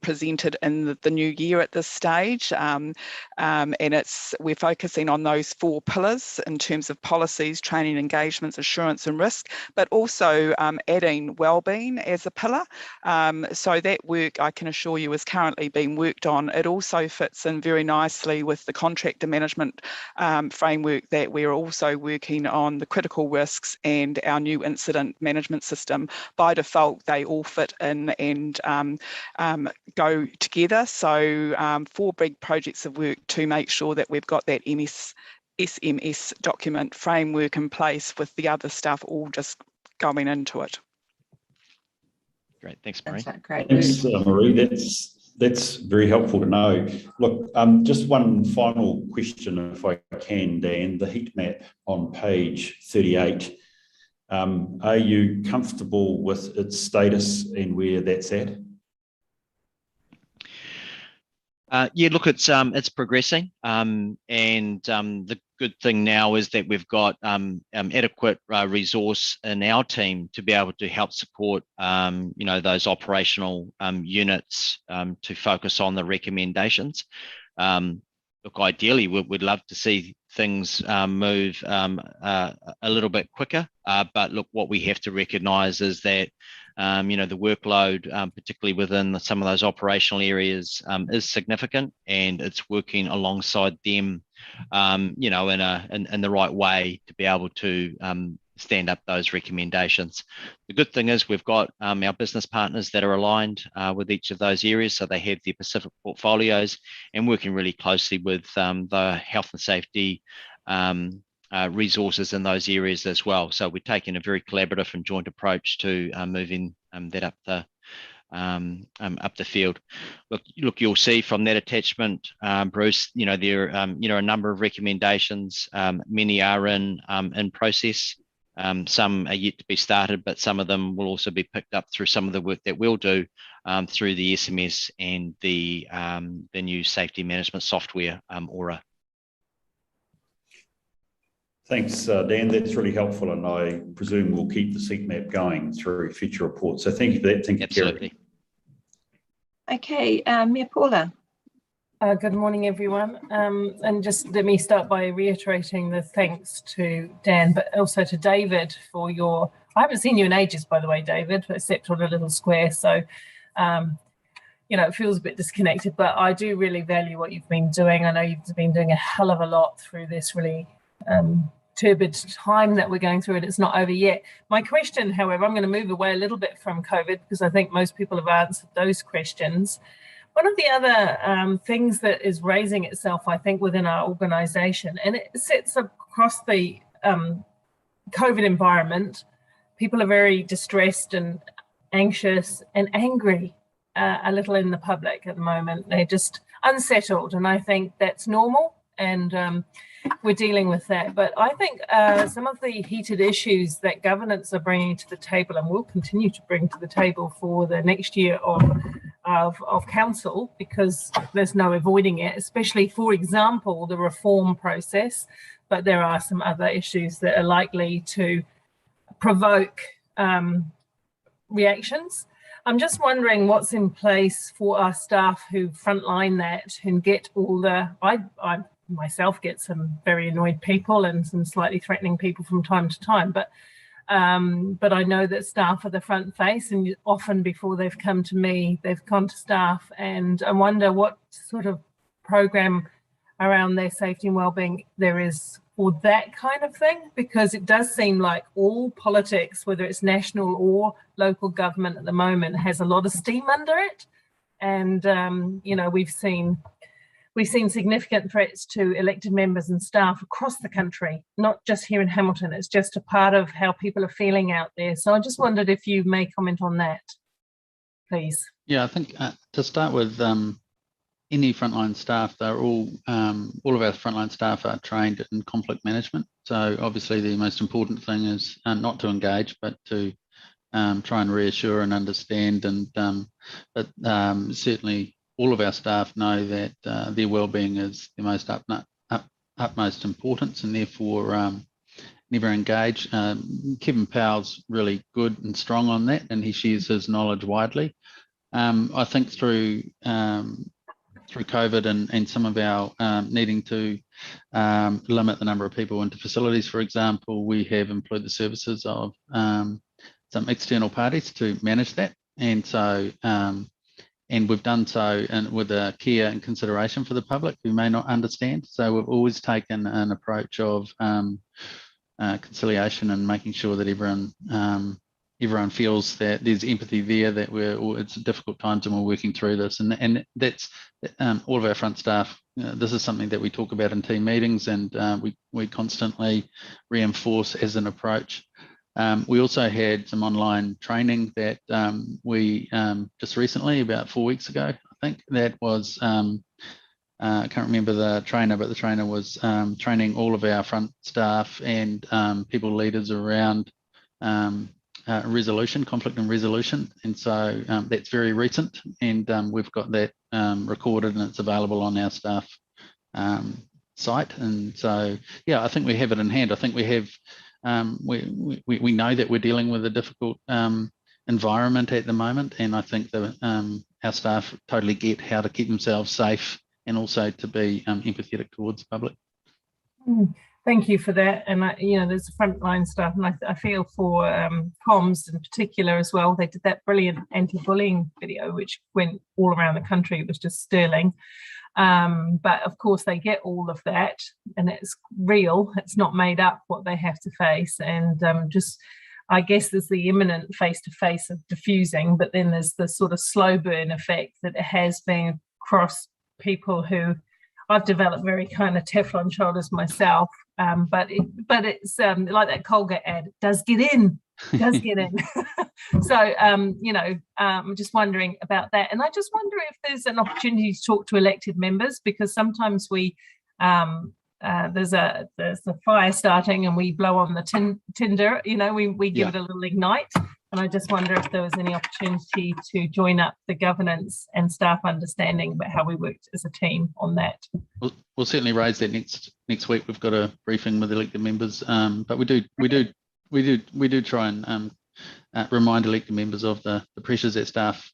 K: presented in the new year at this stage. And we're focusing on those 4 pillars in terms of policies, training, engagements, assurance and risk, but also adding wellbeing as a pillar. So that work, I can assure you, is currently being worked on. It also fits in very nicely with the contractor management framework that we're also working on, the critical risks and our new incident management system. By default, they all fit in and go together. So 4 big projects of work to make sure that we've got that SMS document framework in place, with the other stuff all just going into it.
J: Great, thanks, Marie.
A: Great.
F: Thanks, Marie. That's very helpful to know. Look, just one final question, if I can, Dan. The heat map on page 38. Are you comfortable with its status and where that's at?
J: Yeah, look, it's progressing, and the good thing now is that we've got adequate resource in our team to be able to help support those operational units to focus on the recommendations. Look, ideally, we'd love to see things move a little bit quicker, but look, what we have to recognise is that the workload, particularly within some of those operational areas, is significant, and it's working alongside them, in the right way to be able to stand up those recommendations. The good thing is we've got our business partners that are aligned with each of those areas, so they have their Pacific portfolios, and working really closely with the health and safety resources in those areas as well. So we're taking a very collaborative and joint approach to moving that up the field. Look, you'll see from that attachment, Bruce, there are a number of recommendations. Many are in process. Some are yet to be started, but some of them will also be picked up through some of the work that we'll do through the SMS and the new safety management software, Aura.
F: Thanks, Dan. That's really helpful, and I presume we'll keep the seat map going through future reports. So thank you for that. Thank you,
J: Absolutely.
A: Okay, Mayor Paula.
G: Good morning, everyone. And just let me start by reiterating the thanks to Dan, but also to David for your, I haven't seen you in ages, by the way, David, except on a little square. So, it feels a bit disconnected, but I do really value what you've been doing. I know you've been doing a hell of a lot through this really turbid time that we're going through, and it's not over yet. My question, however, I'm going to move away a little bit from COVID because I think most people have answered those questions. One of the other things that is raising itself, I think, within our organisation, and it sits across the COVID environment, people are very distressed and anxious and angry a little in the public at the moment. They're just unsettled, and I think that's normal, and we're dealing with that. But I think some of the heated issues that governance are bringing to the table and will continue to bring to the table for the next year of council, because there's no avoiding it, especially, for example, the reform process, but there are some other issues that are likely to provoke reactions. I'm just wondering what's in place for our staff who frontline that and get all the, I myself get some very annoyed people and some slightly threatening people from time to time, but I know that staff are the front face, and often before they've come to me, they've gone to staff, and I wonder what sort of program around their safety and wellbeing there is for that kind of thing, because it does seem like all politics, whether it's national or local government at the moment, has a lot of steam under it. And, we've seen significant threats to elected members and staff across the country, not just here in Hamilton. It's just a part of how people are feeling out there. So I just wondered if you may comment on that, please.
I: Yeah, I think to start with, any frontline staff, they're all of our frontline staff are trained in conflict management. So obviously the most important thing is not to engage, but to try and reassure and understand. And but certainly all of our staff know that their wellbeing is the most utmost importance, and therefore never engage. Kevin Powell's really good and strong on that, and he shares his knowledge widely. I think through COVID and some of our needing to limit the number of people into facilities, for example, we have employed the services of some external parties to manage that. And so, and we've done so with a care and consideration for the public who may not understand. So we've always taken an approach of conciliation and making sure that everyone feels that there's empathy there, that it's difficult times and we're working through this. And that's all of our front staff. This is something that we talk about in team meetings, and we constantly reinforce as an approach. We also had some online training that we just recently, about 4 weeks ago, I think, that was, I can't remember the trainer, but the trainer was training all of our front staff and people leaders around resolution, conflict and resolution. And so that's very recent, and we've got that recorded and it's available on our staff site. And so, yeah, I think we have it in hand. I think we have, we know that we're dealing with a difficult environment at the moment, and I think that our staff totally get how to keep themselves safe and also to be empathetic towards the public.
G: Thank you for that. And there's frontline staff, and I feel for comms in particular as well. They did that brilliant anti-bullying video, which went all around the country. It was just sterling. But of course they get all of that, and it's real. It's not made up what they have to face. And I guess there's the imminent face-to-face of diffusing, but then there's the sort of slow burn effect that it has been across people who I've developed very kind of Teflon shoulders myself, but it's like that Colgate ad, does get in. So I'm just wondering about that, and I just wonder if there's an opportunity to talk to elected members, because sometimes we there's a fire starting and we blow on the tinder, we give it a little ignite, and I just wonder if there was any opportunity to join up the governance and staff understanding about how we worked as a team on that.
I: We'll certainly raise that next week. We've got a briefing with elected members, but we do try and remind elected members of the pressures that staff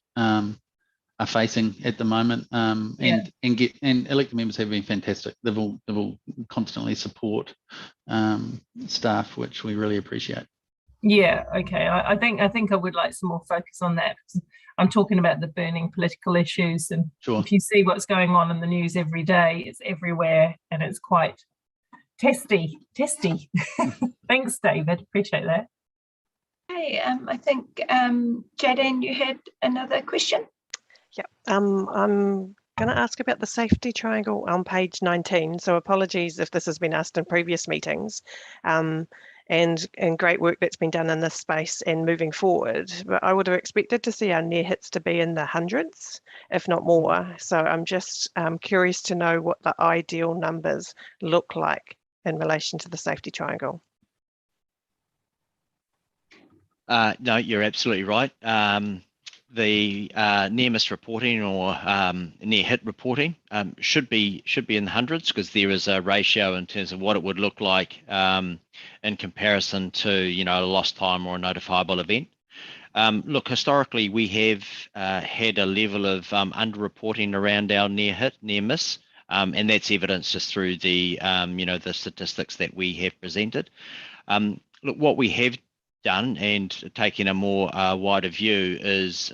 I: are facing at the moment, and elected members have been fantastic. They will constantly support staff, which we really appreciate. Yeah,
G: okay. I think I would like some more focus on that. I'm talking about the burning political issues, and if you see what's going on in the news every day, it's everywhere, and it's quite testy. Thanks, David. Appreciate that.
A: Okay, I think Jadine, you had another question.
B: Yeah, I'm going to ask about the safety triangle on page 19. So apologies if this has been asked in previous meetings, and great work that's been done in this space and moving forward. But I would have expected to see our near hits to be in the hundreds, if not more. So I'm just curious to know what the ideal numbers look like in relation to the safety triangle.
J: No, you're absolutely right. The near miss reporting or near hit reporting should be in the hundreds, because there is a ratio in terms of what it would look like in comparison to a lost time or a notifiable event. Look, historically we have had a level of underreporting around our near hit, near miss, and that's evidenced just through the the statistics that we have presented. Look, what we have done, and taking a more wider view, is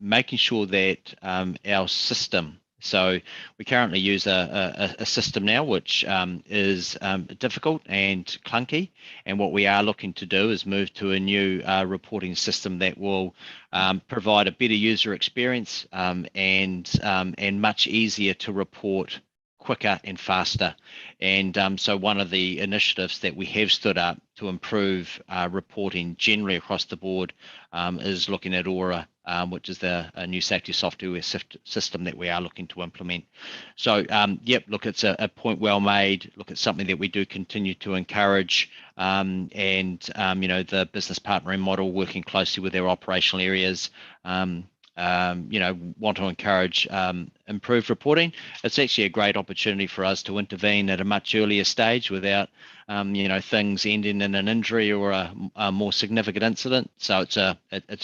J: making sure that our system, so we currently use a system now which is difficult and clunky, and what we are looking to do is move to a new reporting system that will provide a better user experience and much easier to report, quicker and faster. And so one of the initiatives that we have stood up to improve reporting generally across the board is looking at Aura, which is a new safety software system that we are looking to implement. So yep, look, it's a point well made. Look, it's something that we do continue to encourage, and the business partnering model, working closely with our operational areas, want to encourage improved reporting. It's actually a great opportunity for us to intervene at a much earlier stage without things ending in an injury or a more significant incident. So it's a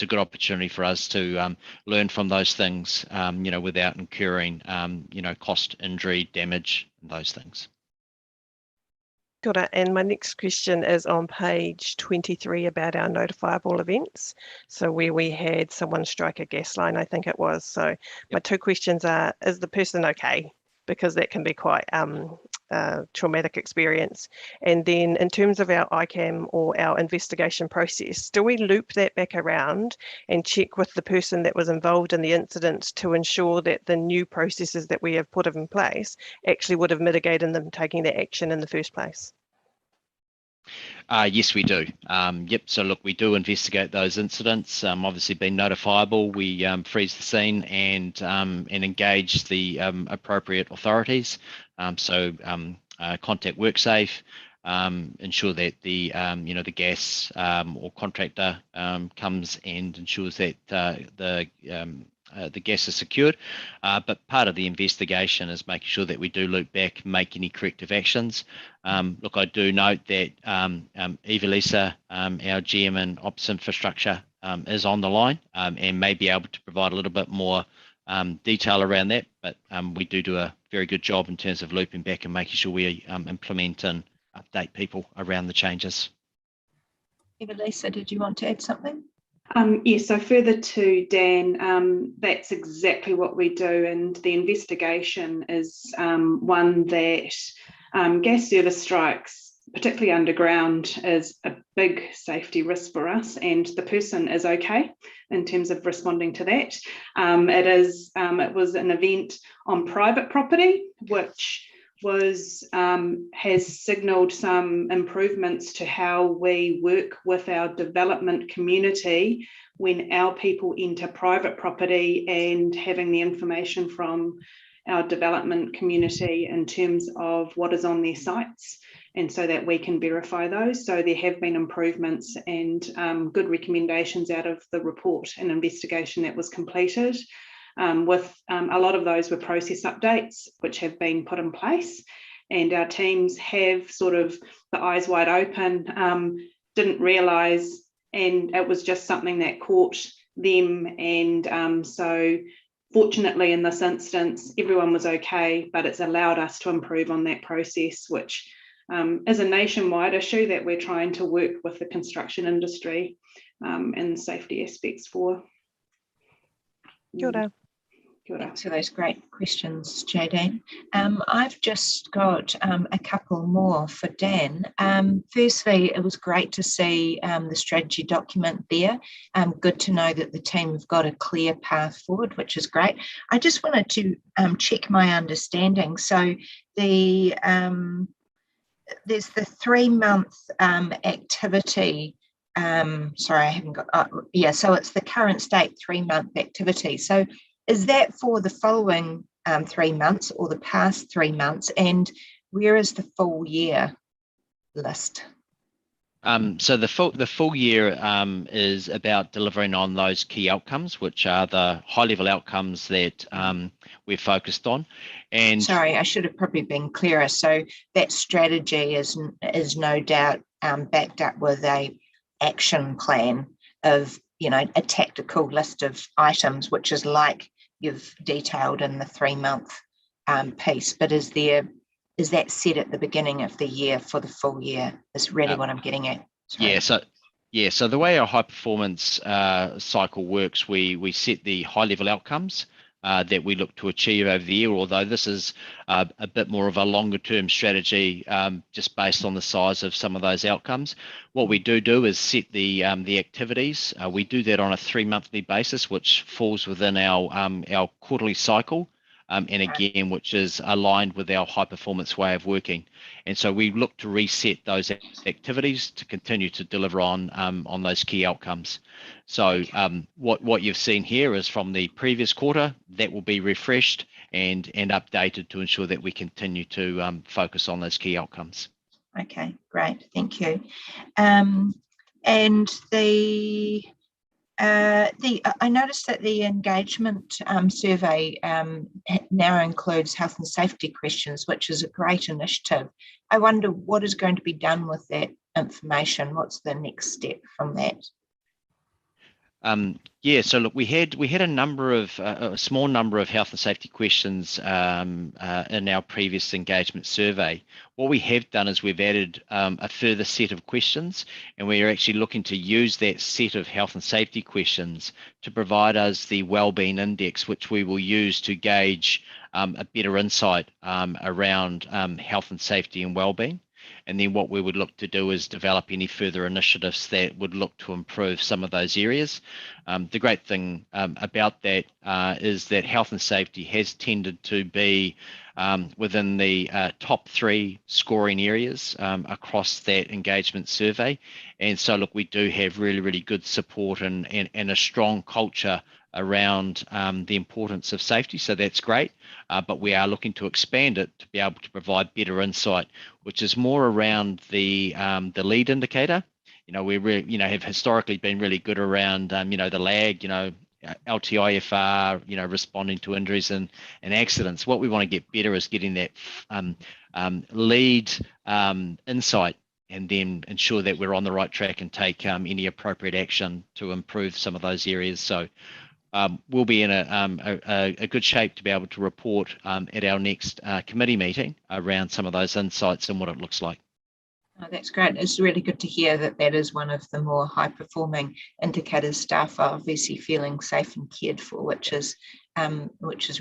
J: good opportunity for us to learn from those things, without incurring cost, injury, damage, and those things.
B: Got it. And my next question is on page 23 about our notifiable events. So where we had someone strike a gas line, I think it was. So my two questions are, is the person okay? Because that can be quite traumatic experience. And then in terms of our ICAM or our investigation process, do we loop that back around and check with the person that was involved in the incident to ensure that the new processes that we have put in place actually would have mitigated them taking that action in the first place?
J: Yes, we do. Yep. So look, we do investigate those incidents. Obviously, being notifiable, we freeze the scene and engage the appropriate authorities. Contact WorkSafe, ensure that the the gas or contractor comes and ensures that the gas is secured, but part of the investigation is making sure that we do loop back and make any corrective actions. Look, I do note that Eva-Lisa, our GM in Ops Infrastructure, is on the line and may be able to provide a little bit more detail around that, but we do a very good job in terms of looping back and making sure we implement and update people around the changes.
A: Eva-Lisa, did you want to add something?
L: Yes, so further to Dan, that's exactly what we do, and the investigation is one that gas service strikes, particularly underground, is a big safety risk for us, and the person is okay in terms of responding to that. It was an event on private property, which has signalled some improvements to how we work with our development community when our people enter private property, and having the information from our development community in terms of what is on their sites, and so that we can verify those. So there have been improvements and good recommendations out of the report and investigation that was completed. With a lot of those were process updates which have been put in place, and our teams have sort of the eyes wide open, didn't realise, and it was just something that caught them. And so fortunately in this instance everyone was okay, but it's allowed us to improve on that process, which is a nationwide issue that we're trying to work with the construction industry and safety aspects for.
B: Kia ora.
A: Thanks for those great questions, Jadine. I've just got a couple more for Dan. Firstly, it was great to see the strategy document there. Good to know that the team have got a clear path forward, which is great. I just wanted to check my understanding. So there's the 3-month activity. Sorry, I haven't got. So it's the current state 3-month activity. So is that for the following 3 months or the past 3 months? And where is the full year list?
J: So the full year is about delivering on those key outcomes, which are the high-level outcomes that we're focused on. And
A: sorry, I should have probably been clearer. So that strategy is no doubt backed up with a action plan of, a tactical list of items, which is like you've detailed in the 3-month piece. But is that set at the beginning of the year for the full year is really what I'm getting at. Sorry.
J: So the way our high performance cycle works, we set the high level outcomes that we look to achieve over the year, although this is a bit more of a longer term strategy just based on the size of some of those outcomes. What we do is set the activities. We do that on a 3-monthly basis, which falls within our quarterly cycle. And again, which is aligned with our high performance way of working. And so we look to reset those activities to continue to deliver on those key outcomes. So what you've seen here is from the previous quarter, that will be refreshed and updated to ensure that we continue to focus on those key outcomes.
A: Okay, great, thank you. And I noticed that the engagement survey now includes health and safety questions, which is a great initiative. I wonder what is going to be done with that information. What's the next step from that?
J: So look, we had a small number of health and safety questions in our previous engagement survey. What we have done is we've added a further set of questions, and we are actually looking to use that set of health and safety questions to provide us the wellbeing index, which we will use to gauge a better insight around health and safety and wellbeing. And then what we would look to do is develop any further initiatives that would look to improve some of those areas. The great thing about that is that health and safety has tended to be within the top 3 scoring areas across that engagement survey. And so look, we do have really, really good support and a strong culture around the importance of safety. So that's great, but we are looking to expand it to be able to provide better insight, which is more around the lead indicator. We really, have historically been really good around, the lag, LTIFR, responding to injuries and accidents. What we want to get better is getting that lead insight, and then ensure that we're on the right track and take any appropriate action to improve some of those areas. So we'll be in a good shape to be able to report at our next committee meeting around some of those insights and what it looks like.
A: Oh, that's great. It's really good to hear that is one of the more high performing indicators. Staff are obviously feeling safe and cared for, which is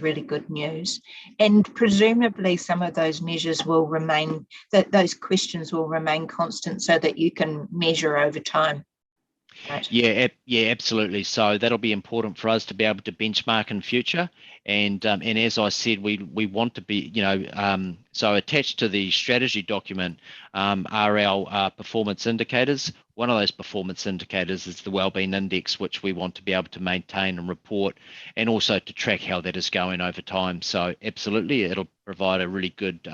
A: really good news. And presumably some of those measures will remain, that those questions will remain constant so that you can measure over time. Right.
J: Yeah, absolutely. So that'll be important for us to be able to benchmark in future. And as I said, we want to be, so attached to the strategy document are our performance indicators. One of those performance indicators is the Wellbeing Index, which we want to be able to maintain and report, and also to track how that is going over time. So absolutely, it'll provide a really good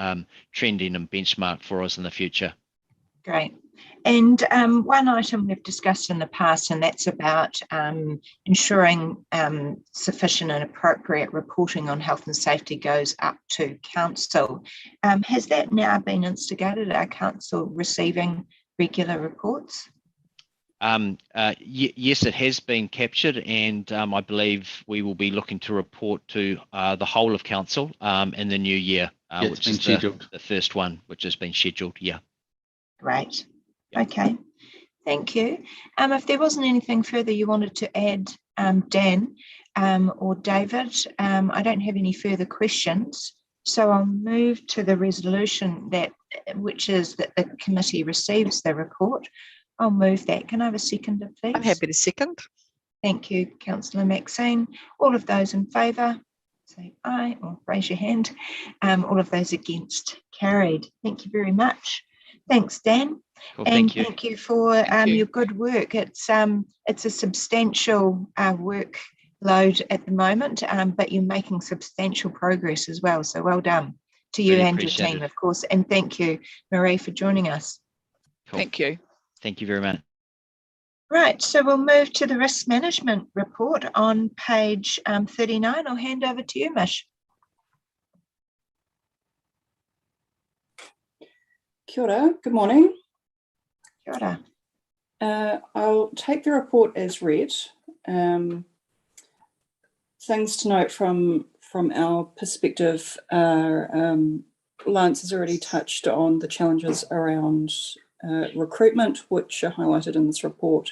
J: trending and benchmark for us in the future.
A: Great. And one item we've discussed in the past, and that's about ensuring sufficient and appropriate reporting on health and safety goes up to council. Has that now been instigated? Are council receiving regular reports?
J: Yes, it has been captured, and I believe we will be looking to report to the whole of council in the new year, which is the first one, which has been scheduled. Yeah.
A: Great. Okay. Thank you. If there wasn't anything further you wanted to add, Dan or David, I don't have any further questions. So I'll move to the resolution which is that the committee receives the report. I'll move that. Can I have a seconder, please?
M: I'm happy to second.
A: Thank you, Councillor Maxine. All of those in favour, say aye or raise your hand. All of those against, carried. Thank you very much. Thanks, Dan.
J: Cool,
A: and
J: thank you.
A: Thank you for your good work. It's a substantial workload at the moment, but you're making substantial progress as well. So well done to you
J: Really
A: and your team, of course. And thank you, Marie, for joining us.
J: Cool.
K: Thank you.
J: Thank you very much.
A: Right, so we'll move to the risk management report on page 39. I'll hand over to you, Mish.
N: Kia ora, good morning.
A: Kia ora.
N: I'll take the report as read. Things to note from our perspective are Lance has already touched on the challenges around recruitment, which are highlighted in this report.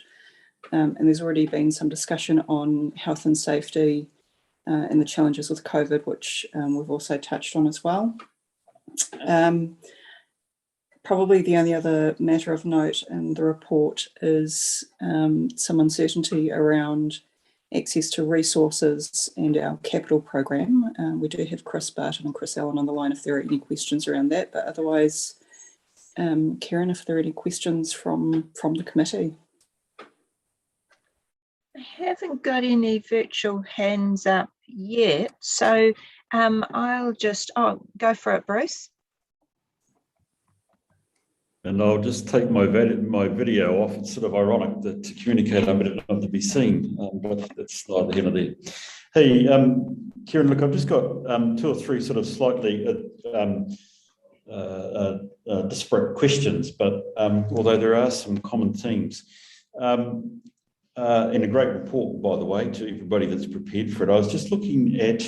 N: And there's already been some discussion on health and safety and the challenges with COVID, which we've also touched on as well. Probably the only other matter of note in the report is some uncertainty around access to resources and our capital program. We do have Chris Barton and Chris Allen on the line if there are any questions around that, but otherwise, Karen, if there are any questions from the committee.
A: I haven't got any virtual hands up yet, so I'll just go for it, Bruce.
F: And I'll just take my video off. It's sort of ironic that to communicate, I'm better not to be seen, but it's neither here nor there. Hey, Kieran, look, I've just got two or three sort of slightly disparate questions, but although there are some common themes. In a great report, by the way, to everybody that's prepared for it. I was just looking at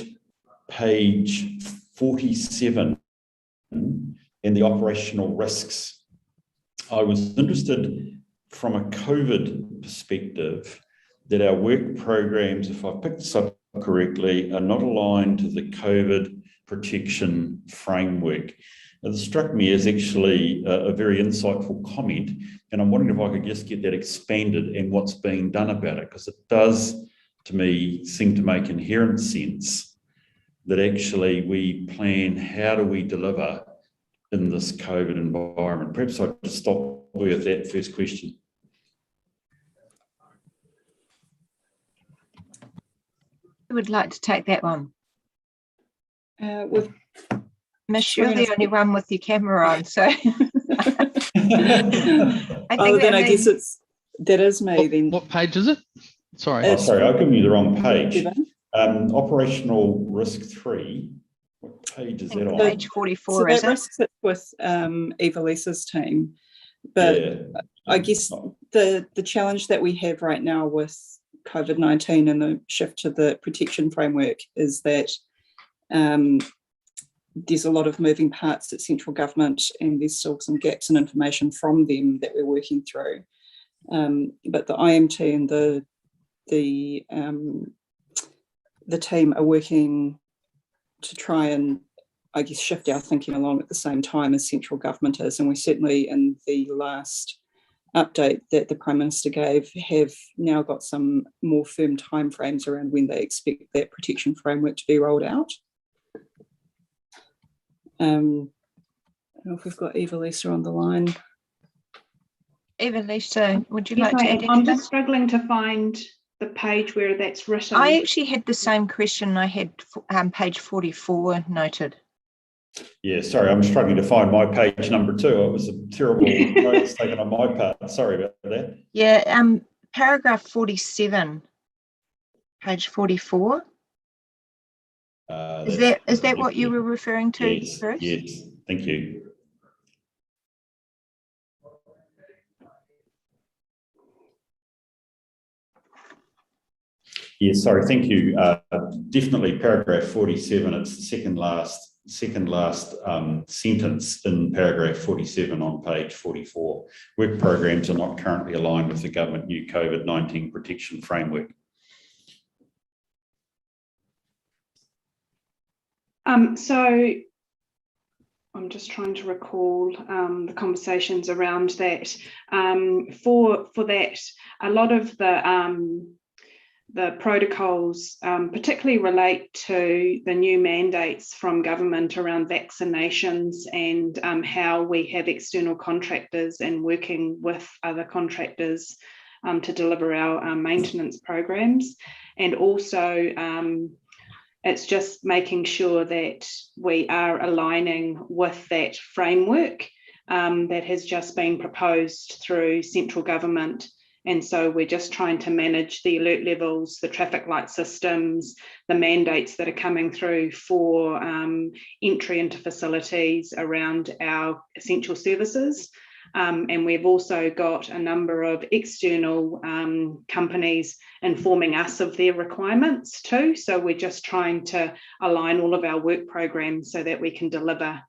F: page 47 and the operational risks. I was interested from a COVID perspective that our work programs, if I've picked this up correctly, are not aligned to the COVID protection framework. Now, this struck me as actually a very insightful comment, and I'm wondering if I could just get that expanded and what's being done about it, because it does, to me, seem to make inherent sense that actually we plan how do we deliver in this COVID environment. Perhaps I'll just stop with that first question.
A: Who would like to take that one?
N: Mish,
A: you're the only one with your camera on, so. I
N: guess that is me then.
I: What page is it? Sorry.
F: Oh, sorry, I've given you the wrong page. Operational risk 3. What page is that on?
A: Page 44,
N: so
A: is
N: that risk sits with Eva Lisa's team. But yeah. I guess the challenge that we have right now with COVID-19 and the shift to the protection framework is that there's a lot of moving parts at central government, and there's still some gaps in information from them that we're working through. But the IMT and the team are working to try and, I guess, shift our thinking along at the same time as central government is. And we certainly, in the last update that the Prime Minister gave have now got some more firm timeframes around when they expect that protection framework to be rolled out. I don't know if we've got Eva Lisa on the line.
A: Eva Lisa, would you
L: Yes,
A: like to
L: I
A: add
L: am. I'm
A: anything?
L: just struggling to find the page where that's written.
A: I actually had the same question. I had page 44 noted.
F: Yeah, sorry, I'm struggling to find my page number 2. It was a terrible notice taken on my part. Sorry about that.
A: Yeah, paragraph 47, page 44. Is that what you were referring to,
F: yes,
A: Bruce?
F: Yes, thank you. Yes, sorry, thank you. Definitely paragraph 47. It's the second last sentence in paragraph 47 on page 44. Work programs are not currently aligned with the government new COVID-19 protection framework.
L: So I'm just trying to recall the conversations around that. For that, a lot of the protocols particularly relate to the new mandates from government around vaccinations and how we have external contractors and working with other contractors to deliver our maintenance programs. And also it's just making sure that we are aligning with that framework that has just been proposed through central government. And so we're just trying to manage the alert levels, the traffic light systems, the mandates that are coming through for entry into facilities around our essential services. And we've also got a number of external companies informing us of their requirements too. So we're just trying to align all of our work programs so that we can deliver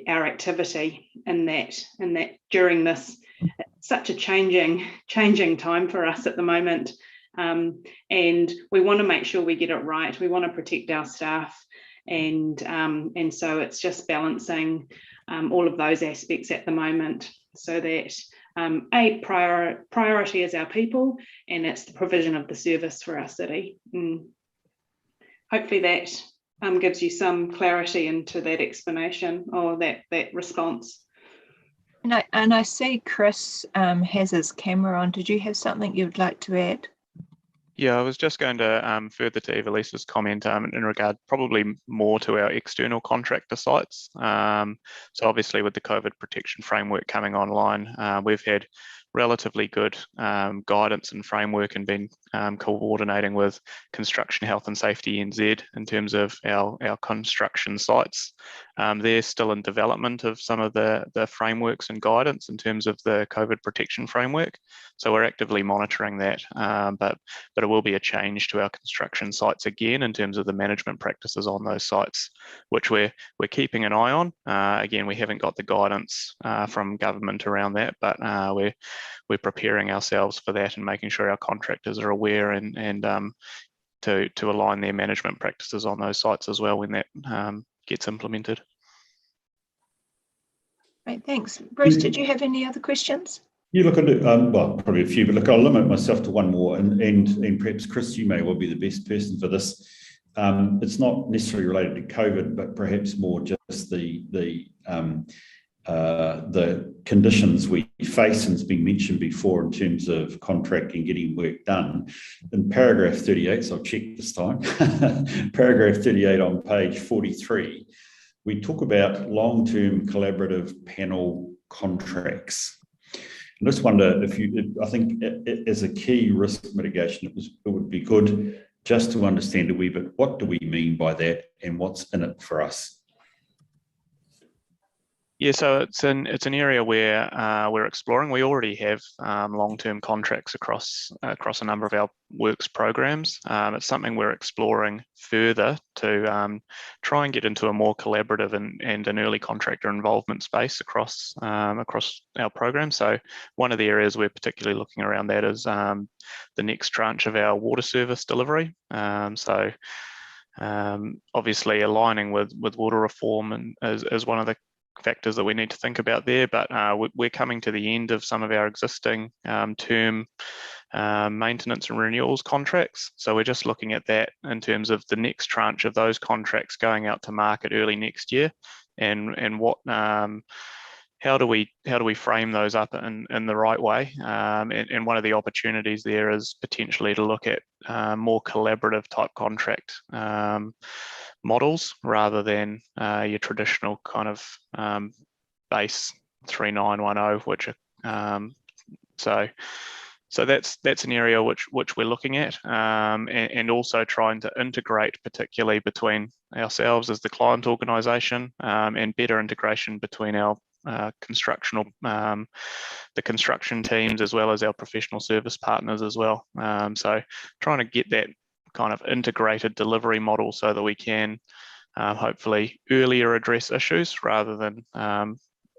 L: our activity in that during this such a changing time for us at the moment. And we want to make sure we get it right. We want to protect our staff. And so it's just balancing all of those aspects at the moment so that priority is our people and it's the provision of the service for our city. Hopefully that gives you some clarity into that explanation or that response.
A: And I see Chris has his camera on. Did you have something you'd like to add?
M: Yeah, I was just going to further to Eva Lisa's comment in regard probably more to our external contractor sites. So obviously with the COVID protection framework coming online, we've had relatively good guidance and framework and been coordinating with Construction Health and Safety NZ in terms of our construction sites. They're still in development of some of the frameworks and guidance in terms of the COVID protection framework. So we're actively monitoring that, but it will be a change to our construction sites again in terms of the management practices on those sites, which we're keeping an eye on. Again, we haven't got the guidance from government around that, but we're preparing ourselves for that and making sure our contractors are aware and to align their management practices on those sites as well when that gets implemented.
A: Great, thanks. Bruce, did you have any other questions?
F: Yeah, look, I do, well, probably a few, but look, I'll limit myself to one more, and perhaps Chris, you may well be the best person for this. It's not necessarily related to COVID, but perhaps more just the conditions we face, and it's been mentioned before in terms of contracting, getting work done. In paragraph 38, so I'll check this time, paragraph 38 on page 43, we talk about long-term collaborative panel contracts. I just wonder if I think as a key risk mitigation, it would be good just to understand a wee bit, what do we mean by that and what's in it for us?
M: Yeah, so it's an area where we're exploring. We already have long-term contracts across a number of our works programs. It's something we're exploring further to try and get into a more collaborative and an early contractor involvement space across our program. So one of the areas we're particularly looking around that is the next tranche of our water service delivery. Obviously aligning with water reform and as one of the factors that we need to think about there, but we're coming to the end of some of our existing term maintenance and renewals contracts. So we're just looking at that in terms of the next tranche of those contracts going out to market early next year, and what how do we frame those up in the right way? And one of the opportunities there is potentially to look at more collaborative type contract models rather than your traditional kind of base 3910, which so that's an area which we're looking at, and also trying to integrate, particularly between ourselves as the client organisation, and better integration between our the construction teams as well as our professional service partners as well. So trying to get that kind of integrated delivery model so that we can hopefully earlier address issues rather than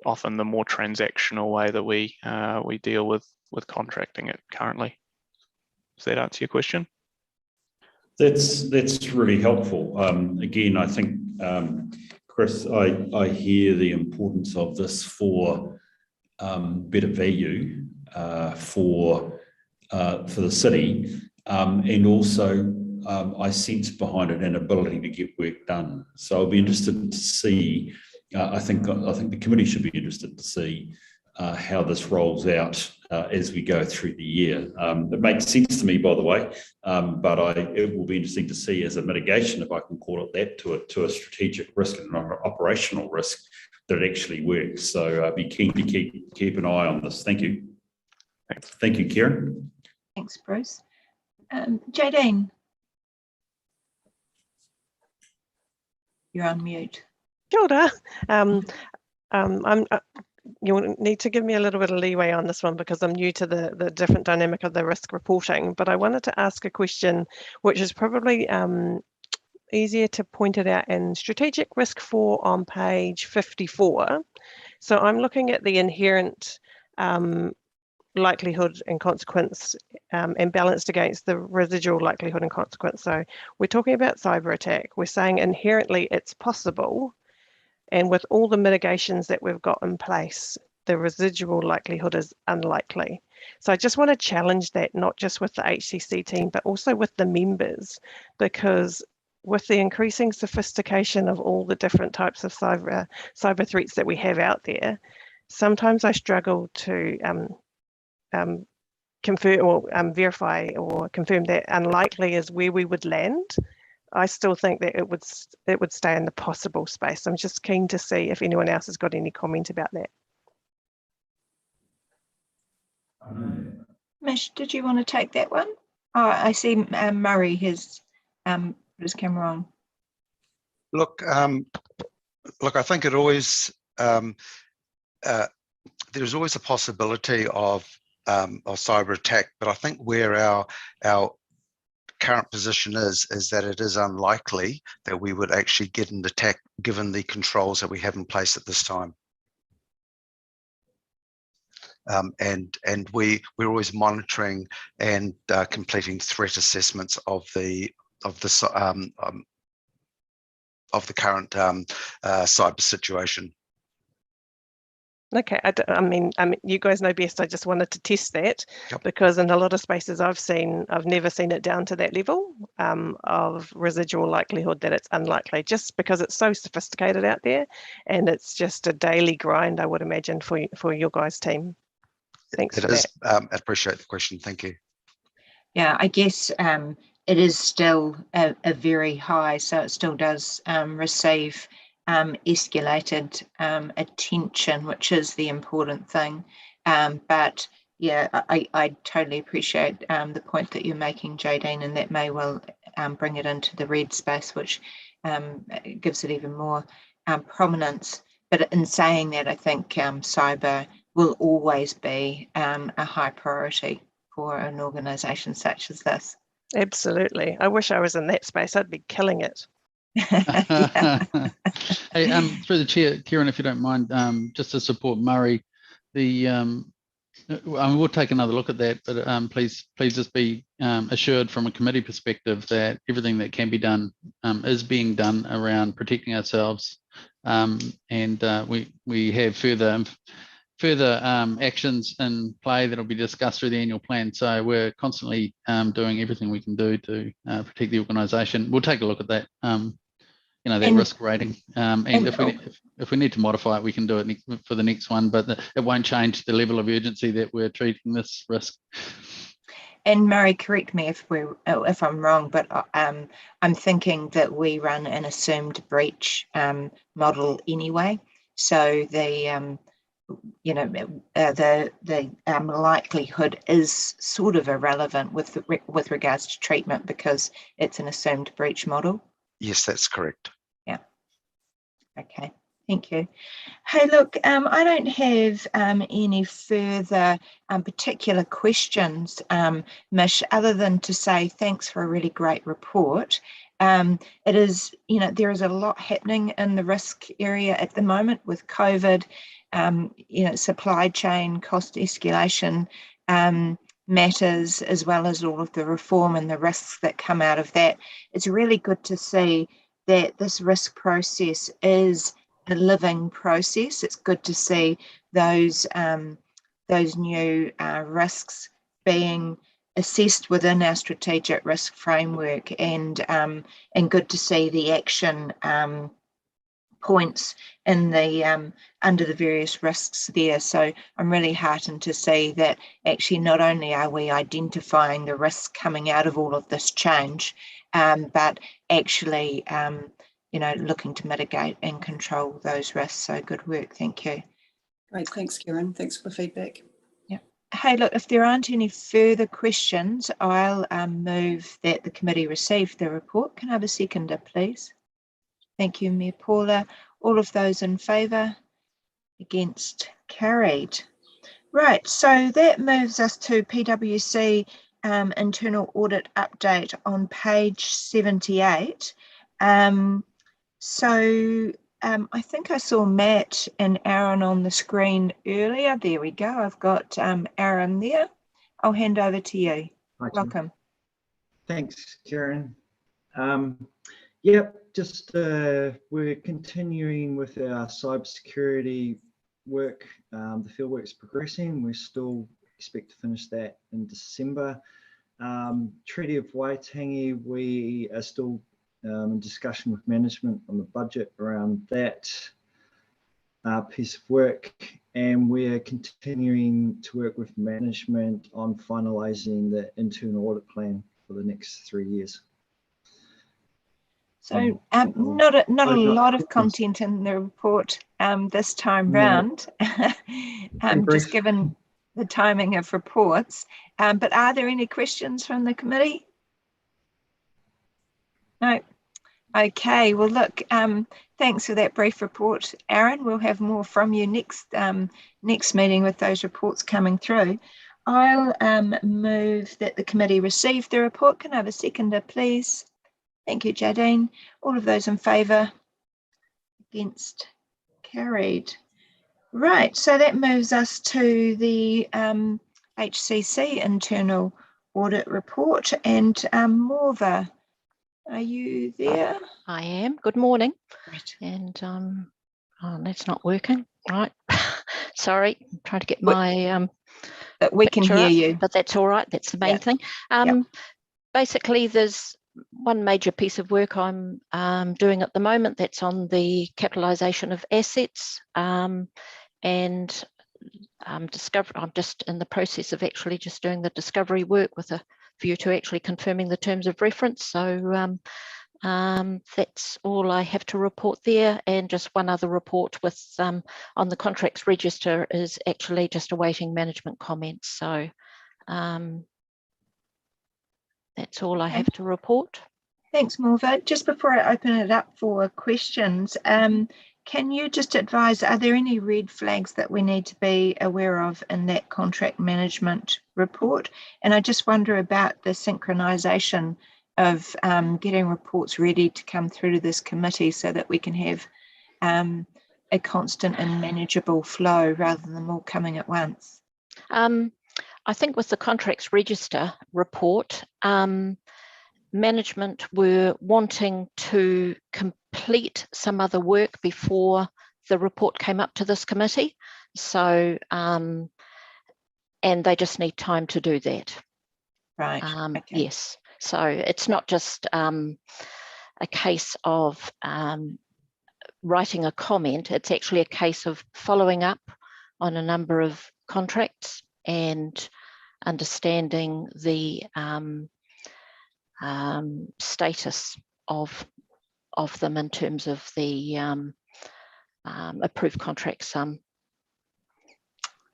M: often the more transactional way that we deal with contracting it currently. Does that answer your question?
F: That's really helpful. Again, I think, Chris, I hear the importance of this for better value for the city, and also I sense behind it an ability to get work done. So I'll be interested to see. I think the committee should be interested to see how this rolls out as we go through the year. It makes sense to me, by the way, but it will be interesting to see as a mitigation, if I can call it that, to a strategic risk and an operational risk, that it actually works. So I'd be keen to keep an eye on this. Thank you.
M: Thanks.
F: Thank you, Kieran.
A: Thanks, Bruce. Jadine. You're on mute.
B: Kia ora. You need to give me a little bit of leeway on this one because I'm new to the different dynamic of the risk reporting, but I wanted to ask a question which is probably easier to point it out in strategic risk 4 on page 54. So I'm looking at the inherent likelihood and consequence and balanced against the residual likelihood and consequence. So we're talking about cyber attack. We're saying inherently it's possible. And with all the mitigations that we've got in place, the residual likelihood is unlikely. So I just want to challenge that, not just with the HCC team, but also with the members, because with the increasing sophistication of all the different types of cyber threats that we have out there, sometimes I struggle to confirm or verify or confirm that unlikely is where we would land. I still think that it would stay in the possible space. I'm just keen to see if anyone else has got any comment about that.
A: Mish, did you want to take that one? Oh, I see Murray has put his camera on.
O: Look, I think it always there's always a possibility of cyber attack, but I think where our current position is that it is unlikely that we would actually get an attack given the controls that we have in place at this time. And we're always monitoring and completing threat assessments of the current cyber situation.
B: Okay, I mean, you guys know best. I just wanted to test that.
O: Yep.
B: Because in a lot of spaces I've never seen it down to that level of residual likelihood that it's unlikely, just because it's so sophisticated out there, and it's just a daily grind, I would imagine, for your guys' team. Thanks.
O: It is. I appreciate the question. Thank you.
A: Yeah, I guess it is still a very high, so it still does receive escalated attention, which is the important thing. But yeah, I totally appreciate the point that you're making, Jadine, and that may well bring it into the red space, which gives it even more prominence. But in saying that, I think cyber will always be a high priority for an organisation such as this.
B: Absolutely. I wish I was in that space. I'd be killing it.
I: Hey, through the chair, Kieran, if you don't mind, just to support Murray, the We'll take another look at that, but please just be assured from a committee perspective that everything that can be done is being done around protecting ourselves, and we have further actions in play that will be discussed through the annual plan. So we're constantly doing everything we can do to protect the organisation. We'll take a look at that. That risk rating, and if we need to modify it, we can do it for the next one, but it won't change the level of urgency that we're treating this risk.
A: And Murray, correct me if I'm wrong, but I'm thinking that we run an assumed breach model anyway. So the likelihood is sort of irrelevant with regards to treatment because it's an assumed breach model.
O: Yes, that's correct.
A: Yeah. Okay. Thank you. Hey, look, I don't have any further particular questions, Mish, other than to say thanks for a really great report. It is, there is a lot happening in the risk area at the moment with COVID, supply chain cost escalation matters, as well as all of the reform and the risks that come out of that. It's really good to see that this risk process is a living process. It's good to see those new risks being assessed within our strategic risk framework, and good to see the action points in the under the various risks there. So I'm really heartened to see that actually not only are we identifying the risks coming out of all of this change, but actually looking to mitigate and control those risks. So good work, thank you.
N: Great, thanks Karen, thanks for the feedback.
A: Yeah. Hey, look, if there aren't any further questions, I'll move that the committee receive the report. Can I have a seconder, please? Thank you, Mayor Paula. All of those in favour? Against? Carried. Right, so that moves us to PwC internal audit update on page 78. I think I saw Matt and Aaron on the screen earlier. There we go. I've got Aaron there. I'll hand over to you.
P: Hi,
A: welcome.
P: Thanks, Karen. Yep, just we're continuing with our cybersecurity work. The fieldwork's progressing. We still expect to finish that in December. Treaty of Waitangi, we are still in discussion with management on the budget around that piece of work, and we're continuing to work with management on finalising the internal audit plan for the next 3 years.
A: So not a lot of content in the report this time round, just given the timing of reports. But are there any questions from the committee? No. Okay, well look, thanks for that brief report, Aaron. We'll have more from you next meeting with those reports coming through. I'll move that the committee receive the report. Can I have a seconder, please? Thank you, Jadine. All of those in favour? Against? Carried. Right, so that moves us to the HCC internal audit report, and Morva, are you there?
Q: I am. Good morning.
A: Right.
Q: And that's not working. Right. Sorry, I'm trying to get my
A: we can hear you.
Q: But that's all right. That's the main thing. Basically, there's one major piece of work I'm doing at the moment that's on the capitalisation of assets, and I'm just in the process of actually just doing the discovery work with a view to actually confirming the terms of reference. So that's all I have to report there, and just one other report with on the contracts register is actually just awaiting management comments. So that's all I have to report.
A: Thanks, Morva. Just before I open it up for questions, can you just advise, are there any red flags that we need to be aware of in that contract management report? And I just wonder about the synchronisation of getting reports ready to come through to this committee so that we can have a constant and manageable flow rather than them all coming at once.
Q: I think with the contracts register report, management were wanting to complete some other work before the report came up to this committee. So, and they just need time to do that.
A: Right. Okay.
Q: Yes. So it's not just a case of writing a comment. It's actually a case of following up on a number of contracts and understanding the status of them in terms of the approved contract sum.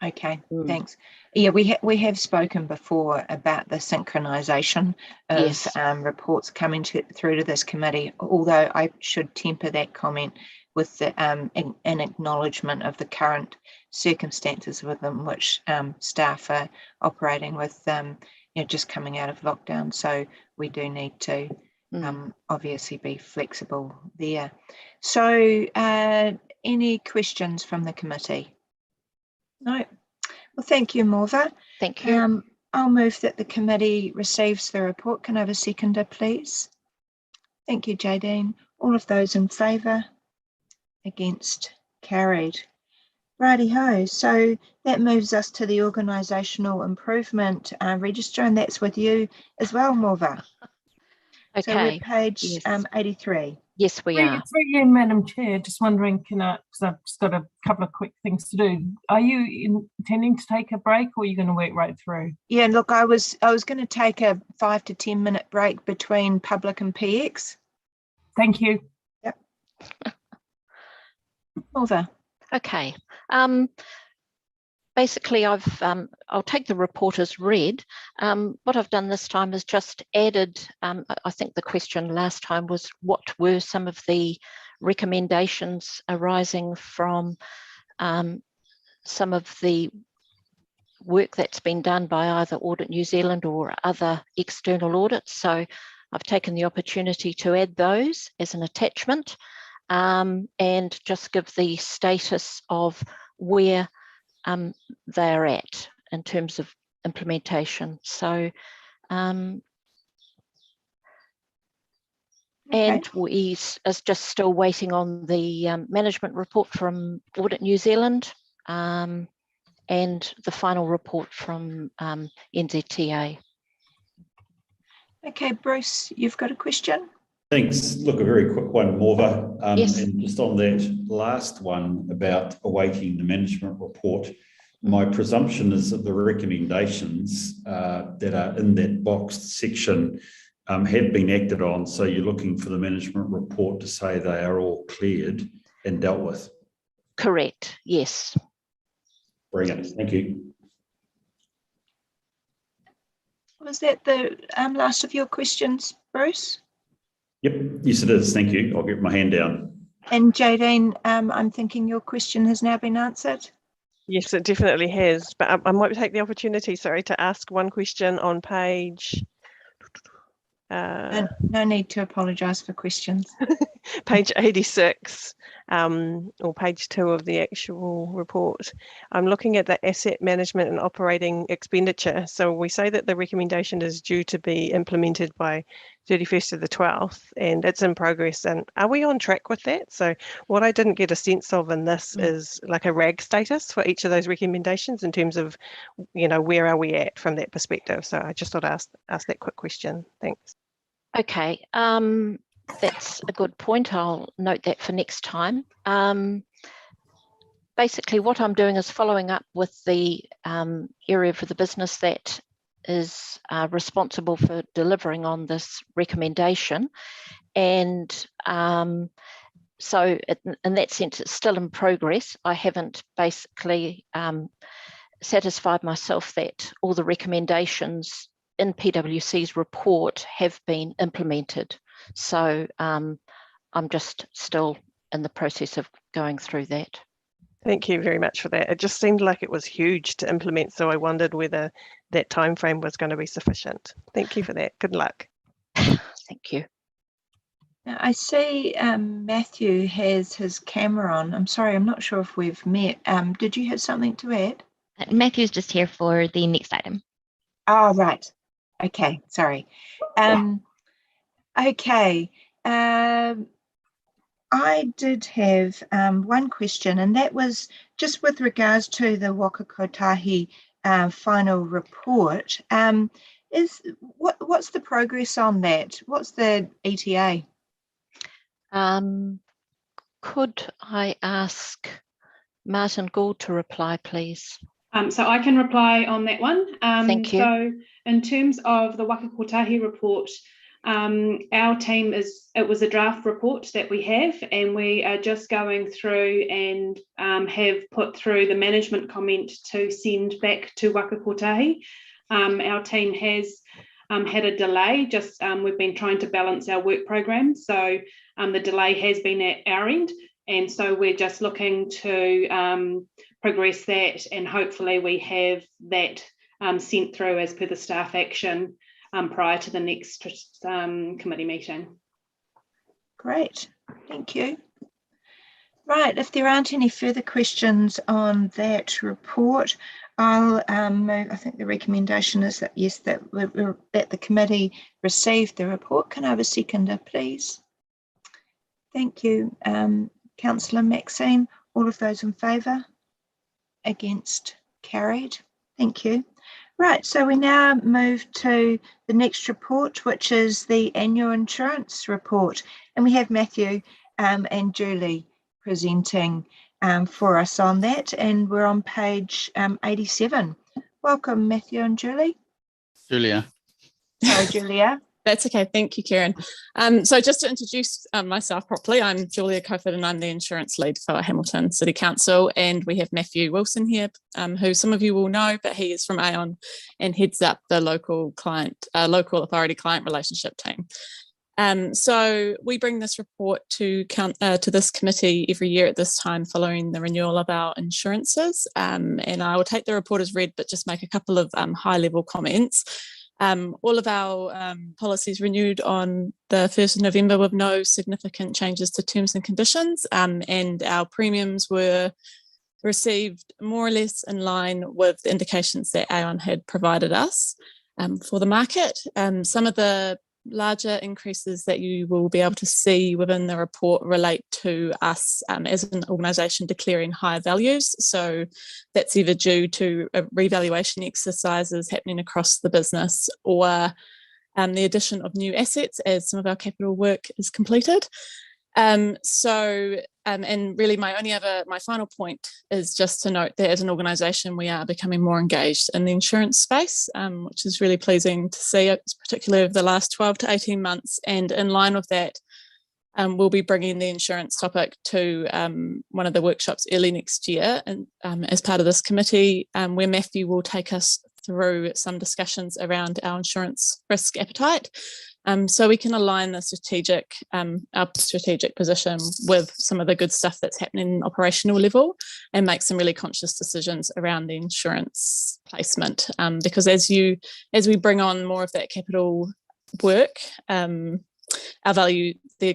A: Okay, thanks. Yeah, we have spoken before about the synchronisation of
Q: Yes.
A: Reports coming through to this committee, although I should temper that comment with the, an acknowledgement of the current circumstances within which staff are operating with, you know, just coming out of lockdown. So we do need to obviously be flexible there. So any questions from the committee? No. Well, thank you, Morva.
Q: Thank you.
A: I'll move that the committee receives the report. Can I have a seconder, please? Thank you, Jadine. All of those in favour? Against? Carried. Righty-ho. So that moves us to the organisational improvement register, and that's with you as well, Morva.
Q: Okay.
A: So we're page
Q: Yes.
A: 83.
Q: Yes, we are.
G: For you, Madam Chair, just wondering, because I've just got a couple of quick things to do. Are you intending to take a break, or are you going to work right through?
A: Yeah, look, I was going to take a 5 to 10 minute break between public and PX.
G: Thank you.
A: Yep. Over.
Q: Okay. Basically, I'll take the report as read. What I've done this time is just added, I think the question last time was what were some of the recommendations arising from some of the work that's been done by either Audit New Zealand or other external audits. So I've taken the opportunity to add those as an attachment and just give the status of where they're at in terms of implementation. So, and we are just still waiting on the management report from Audit New Zealand and the final report from NZTA.
A: Okay, Bruce, you've got a question?
F: Thanks. Look, a very quick one, Morva.
Q: Yes.
F: And just on that last one about awaiting the management report, my presumption is that the recommendations that are in that boxed section have been acted on. So you're looking for the management report to say they are all cleared and dealt with.
Q: Correct. Yes.
F: Brilliant. Thank you.
A: Was that the last of your questions, Bruce?
F: Yep. Yes, it is. Thank you. I'll get my hand down.
A: And Jadine, I'm thinking your question has now been answered.
B: Yes, it definitely has. But I might take the opportunity, sorry, to ask one question on page.
A: No need to apologise for questions.
B: Page 86, or page 2 of the actual report. I'm looking at the asset management and operating expenditure. So we say that the recommendation is due to be implemented by 31st of the 12th, and it's in progress. And are we on track with that? So what I didn't get a sense of in this is like a RAG status for each of those recommendations in terms of, you know, where are we at from that perspective? So I just thought I'd ask that quick question. Thanks.
Q: Okay. That's a good point. I'll note that for next time. Basically, what I'm doing is following up with the area for the business that is responsible for delivering on this recommendation. And so in that sense, it's still in progress. I haven't basically satisfied myself that all the recommendations in PwC's report have been implemented. So I'm just still in the process of going through that.
B: Thank you very much for that. It just seemed like it was huge to implement, so I wondered whether that time frame was going to be sufficient. Thank you for that. Good luck.
Q: Thank you.
A: Now, I see Matthew has his camera on. I'm sorry, I'm not sure if we've met. Did you have something to add?
C: Matthew's just here for the next item.
A: Oh, right. Okay, sorry. Okay. I did have one question, and that was just with regards to the Waka Kotahi final report. What's the progress on that? What's the ETA?
Q: Could I ask Martin Gould to reply, please?
L: So I can reply on that one.
Q: Thank you.
L: So in terms of the Waka Kotahi report, our team it was a draft report that we have, and we are just going through and have put through the management comment to send back to Waka Kotahi. Our team has had a delay, just we've been trying to balance our work program, so the delay has been at our end, and so we're just looking to progress that, and hopefully we have that sent through as per the staff action prior to the next committee meeting.
A: Great, thank you. Right, if there aren't any further questions on that report, I'll move. I think the recommendation is that yes, that the committee received the report. Can I have a seconder, please? Thank you, Councillor Maxine. All of those in favour? Against? Carried. Thank you. Right, so we now move to the next report, which is the annual insurance report, and we have Matthew and Julie presenting for us on that, and we're on page 87. Welcome, Matthew and Julie.
I: Julia.
A: Sorry, Julia.
R: That's okay. Thank you, Karen. So just to introduce myself properly, I'm Julia Cofford and I'm the insurance lead for Hamilton City Council, and we have Matthew Wilson here, who some of you will know, but he is from Aon and heads up the local authority client relationship team. So we bring this report to this committee every year at this time following the renewal of our insurances, and I will take the report as read but just make a couple of high-level comments. All of our policies renewed on the 1st of November with no significant changes to terms and conditions, and our premiums were received more or less in line with the indications that Aon had provided us for the market. Some of the larger increases that you will be able to see within the report relate to us as an organisation declaring higher values. So that's either due to revaluation exercises happening across the business or the addition of new assets as some of our capital work is completed. And really my final point is just to note that as an organisation we are becoming more engaged in the insurance space, which is really pleasing to see, particularly over the last 12 to 18 months. And in line with that, we'll be bringing the insurance topic to one of the workshops early next year, and as part of this committee, where Matthew will take us through some discussions around our insurance risk appetite. So we can align the our strategic position with some of the good stuff that's happening in operational level and make some really conscious decisions around the insurance placement. Because as we bring on more of that capital work, the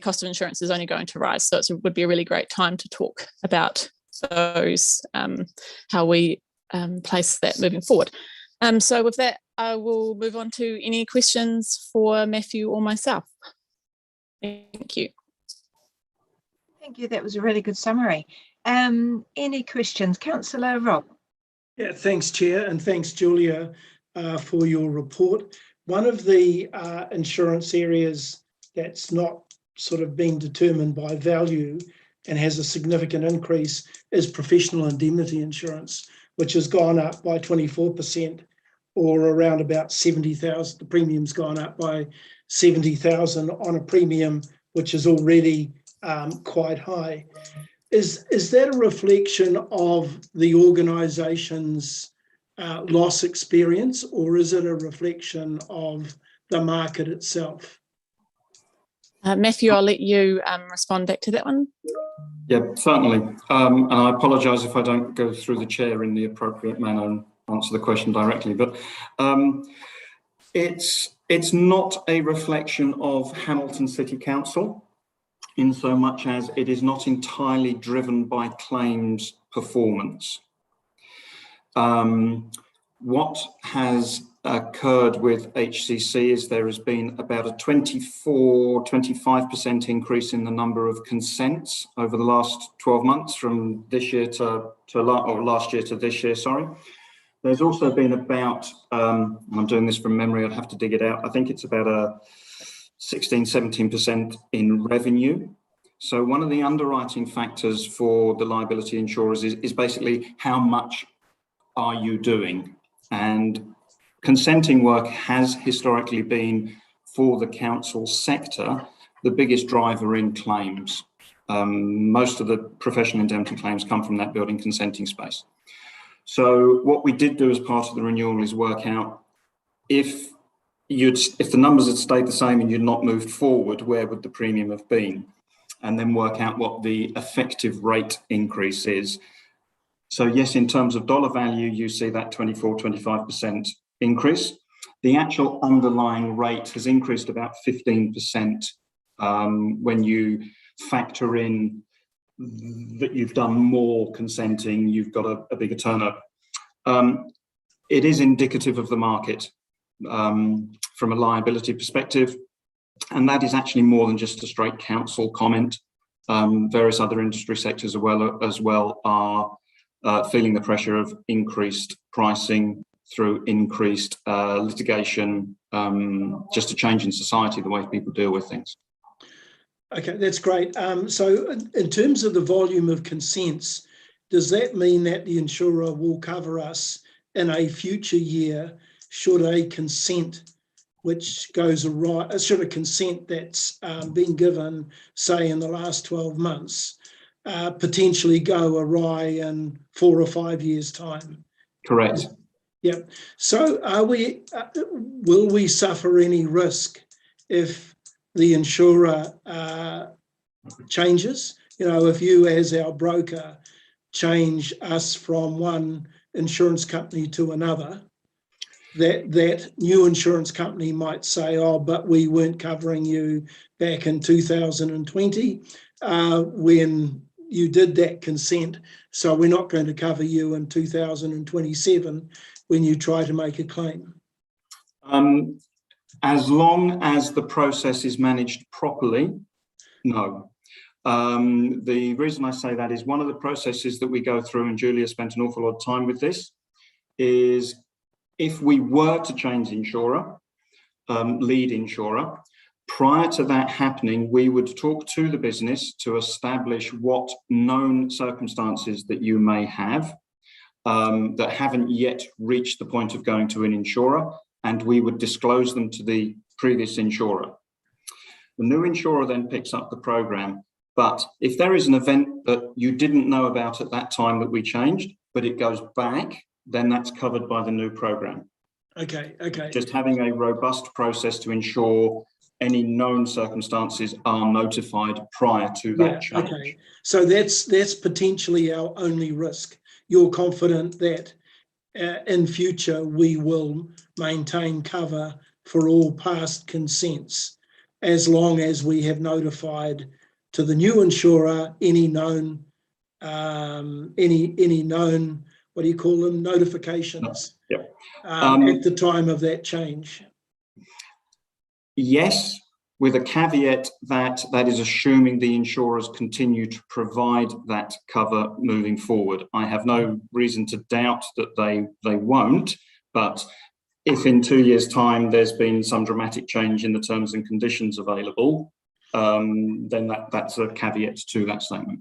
R: cost of insurance is only going to rise. So it would be a really great time to talk about those, how we place that moving forward. So with that, I will move on to any questions for Matthew or myself. Thank you.
A: Thank you. That was a really good summary. Any questions? Councillor Rob.
E: Yeah, thanks, Chair, and thanks, Julia, for your report. One of the insurance areas that's not sort of been determined by value and has a significant increase is professional indemnity insurance, which has gone up by 24%. Or around about 70,000. The premium's gone up by 70,000 on a premium which is already quite high. Is that a reflection of the organisation's loss experience, or is it a reflection of the market itself?
R: Matthew, I'll let you respond back to that one.
S: Yeah, certainly. And I apologise if I don't go through the chair in the appropriate manner and answer the question directly, but it's not a reflection of Hamilton City Council in so much as it is not entirely driven by claims performance. What has occurred with HCC is there has been about a 25% increase in the number of consents over the last 12 months from this year last year to this year, sorry. There's also been about, I'm doing this from memory, I'd have to dig it out, I think it's about a 16-17% in revenue. So one of the underwriting factors for the liability insurers is basically how much are you doing? And consenting work has historically been, for the council sector, the biggest driver in claims. Most of the professional indemnity claims come from that building consenting space. So what we did do as part of the renewal is work out if the numbers had stayed the same and you'd not moved forward, where would the premium have been? And then work out what the effective rate increase is. So yes, in terms of dollar value, you see that 24-25% increase. The actual underlying rate has increased about 15% when you factor in that you've done more consenting, you've got a bigger turnover. It is indicative of the market from a liability perspective, and that is actually more than just a straight council comment. Various other industry sectors as well are feeling the pressure of increased pricing through increased litigation, just a change in society, the way people deal with things.
E: Okay, that's great. So in terms of the volume of consents, does that mean that the insurer will cover us in a future year should a consent which goes awry, should a consent that's been given, say, in the last 12 months, potentially go awry in 4 or 5 years' time?
S: Correct.
E: Yep. So will we suffer any risk if the insurer changes? You know, if you as our broker change us from one insurance company to another, that new insurance company might say, oh, but we weren't covering you back in 2020 when you did that consent, so we're not going to cover you in 2027 when you try to make a claim.
S: As long as the process is managed properly, no. The reason I say that is one of the processes that we go through, and Julia spent an awful lot of time with this, is if we were to change insurer, lead insurer, prior to that happening, we would talk to the business to establish what known circumstances that you may have that haven't yet reached the point of going to an insurer, and we would disclose them to the previous insurer. The new insurer then picks up the program. But if there is an event that you didn't know about at that time that we changed, but it goes back, then that's covered by the new program.
E: Okay, okay.
S: Just having a robust process to ensure any known circumstances are notified prior to that change.
E: Okay. So that's potentially our only risk. You're confident that in future we will maintain cover for all past consents, as long as we have notified to the new insurer any known any known, what do you call them, notifications at the time of that change?
S: Yes, with a caveat that that is assuming the insurers continue to provide that cover moving forward. I have no reason to doubt that they won't, but if in 2 years' time there's been some dramatic change in the terms and conditions available, then that's a caveat to that statement.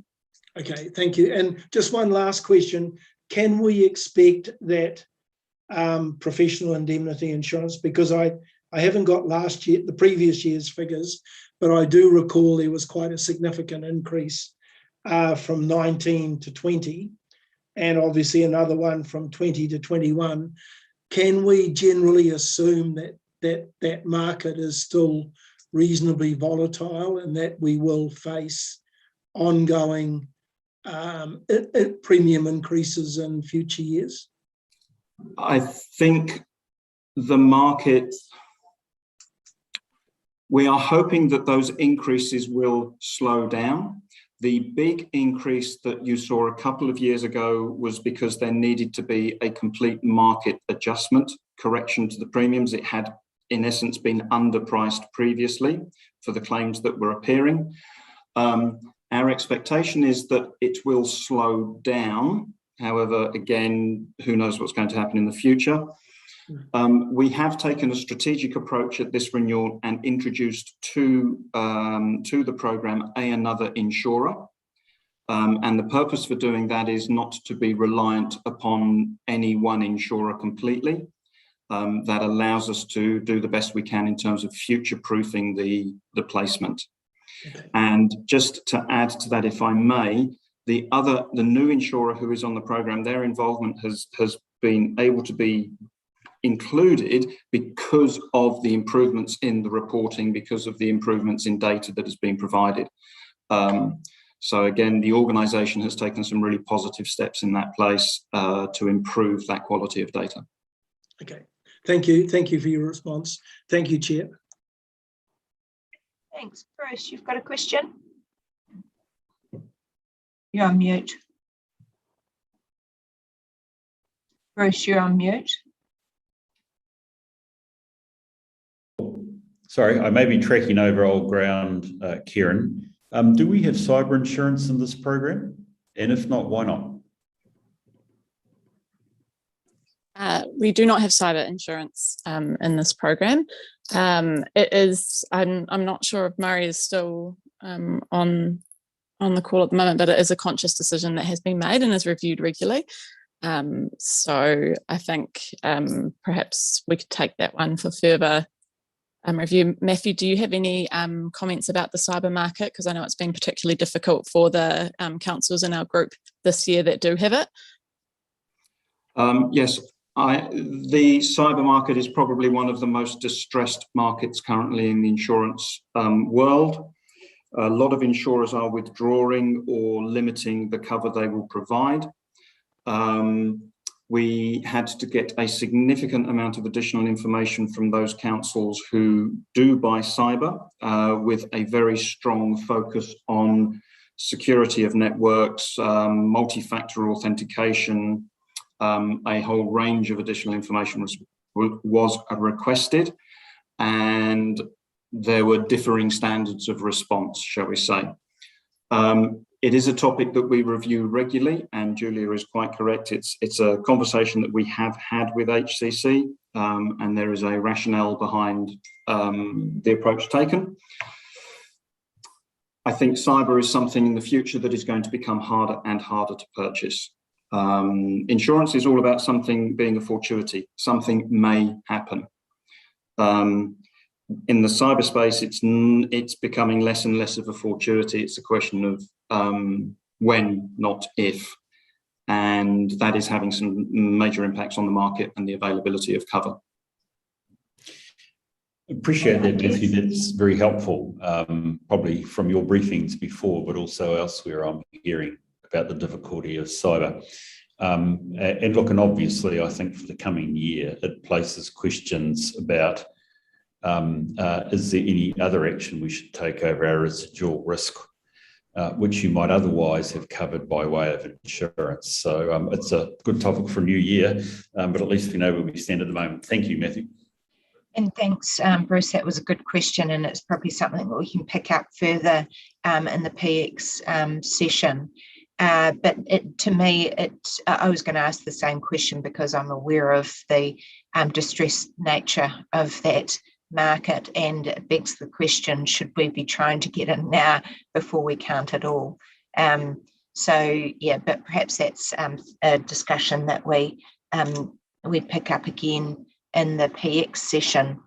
E: Okay, thank you. And just one last question. Can we expect that professional indemnity insurance, because I haven't got the previous year's figures, but I do recall there was quite a significant increase from 19 to 20, and obviously another one from 20 to 21. Can we generally assume that market is still reasonably volatile and that we will face ongoing premium increases in future years?
S: I think the market, we are hoping that those increases will slow down. The big increase that you saw a couple of years ago was because there needed to be a complete market adjustment, correction to the premiums. It had, in essence, been underpriced previously for the claims that were appearing. Our expectation is that it will slow down. However, again, who knows what's going to happen in the future. We have taken a strategic approach at this renewal and introduced to the programme another insurer. And the purpose for doing that is not to be reliant upon any one insurer completely. That allows us to do the best we can in terms of future-proofing the placement. Okay. And just to add to that, if I may, the new insurer who is on the programme, their involvement has been able to be included because of the improvements in the reporting, because of the improvements in data that has been provided. So again, the organisation has taken some really positive steps in that place to improve that quality of data.
E: Okay, thank you. Thank you for your response. Thank you, Chair.
A: Thanks. Bruce, you've got a question? You're on mute. Bruce, you're on mute.
F: Sorry, I may be trekking over old ground, Kieran. Do we have cyber insurance in this program? And if not, why not?
R: We do not have cyber insurance in this program. It is, I'm not sure if Murray is still on the call at the moment, but it is a conscious decision that has been made and is reviewed regularly. So I think perhaps we could take that one for further review. Matthew, do you have any comments about the cyber market? Because I know it's been particularly difficult for the councils in our group this year that do have it.
S: Yes, the cyber market is probably one of the most distressed markets currently in the insurance world. A lot of insurers are withdrawing or limiting the cover they will provide. We had to get a significant amount of additional information from those councils who do buy cyber, with a very strong focus on security of networks, multi-factor authentication. A whole range of additional information was requested, and there were differing standards of response, shall we say. It is a topic that we review regularly, and Julia is quite correct. It's a conversation that we have had with HCC, and there is a rationale behind the approach taken. I think cyber is something in the future that is going to become harder and harder to purchase. Insurance is all about something being a fortuity. Something may happen. In the cyberspace, it's becoming less and less of a fortuity. It's a question of when, not if. And that is having some major impacts on the market and the availability of cover.
F: Appreciate that, Matthew. That's very helpful, probably from your briefings before, but also elsewhere I'm hearing about the difficulty of cyber. And look, and obviously, I think for the coming year, it places questions about is there any other action we should take over our residual risk, which you might otherwise have covered by way of insurance. So it's a good topic for a new year, but at least we know where we stand at the moment. Thank you, Matthew.
A: And thanks, Bruce. That was a good question, and it's probably something that we can pick up further in the PX session. But to me, I was going to ask the same question because I'm aware of the distressed nature of that market, and it begs the question, should we be trying to get in now before we can't at all? So yeah, but perhaps that's a discussion that we pick up again in the PX session.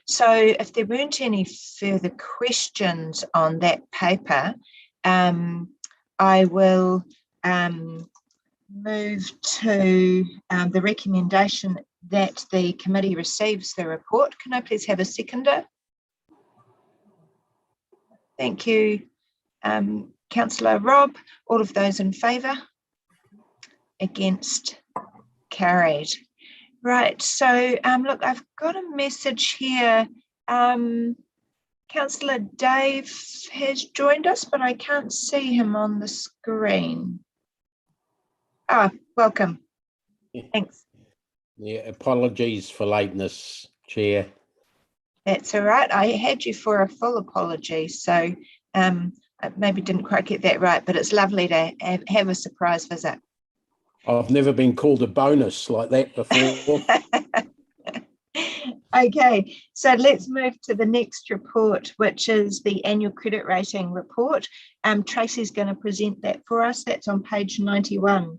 A: So if there weren't any further questions on that paper, I will move to the recommendation that the committee receives the report. Can I please have a seconder? Thank you, Councillor Rob. All of those in favour? Against? Carried. Right, so look, I've got a message here. Councillor Dave has joined us, but I can't see him on the screen. Ah, welcome. Thanks.
T: Yeah, apologies for lateness, Chair.
A: That's all right. I had you for a full apology, so I maybe didn't quite get that right, but it's lovely to have a surprise visit.
T: I've never been called a bonus like that before.
A: Okay, so let's move to the next report, which is the annual credit rating report. Tracy's going to present that for us. That's on page 91.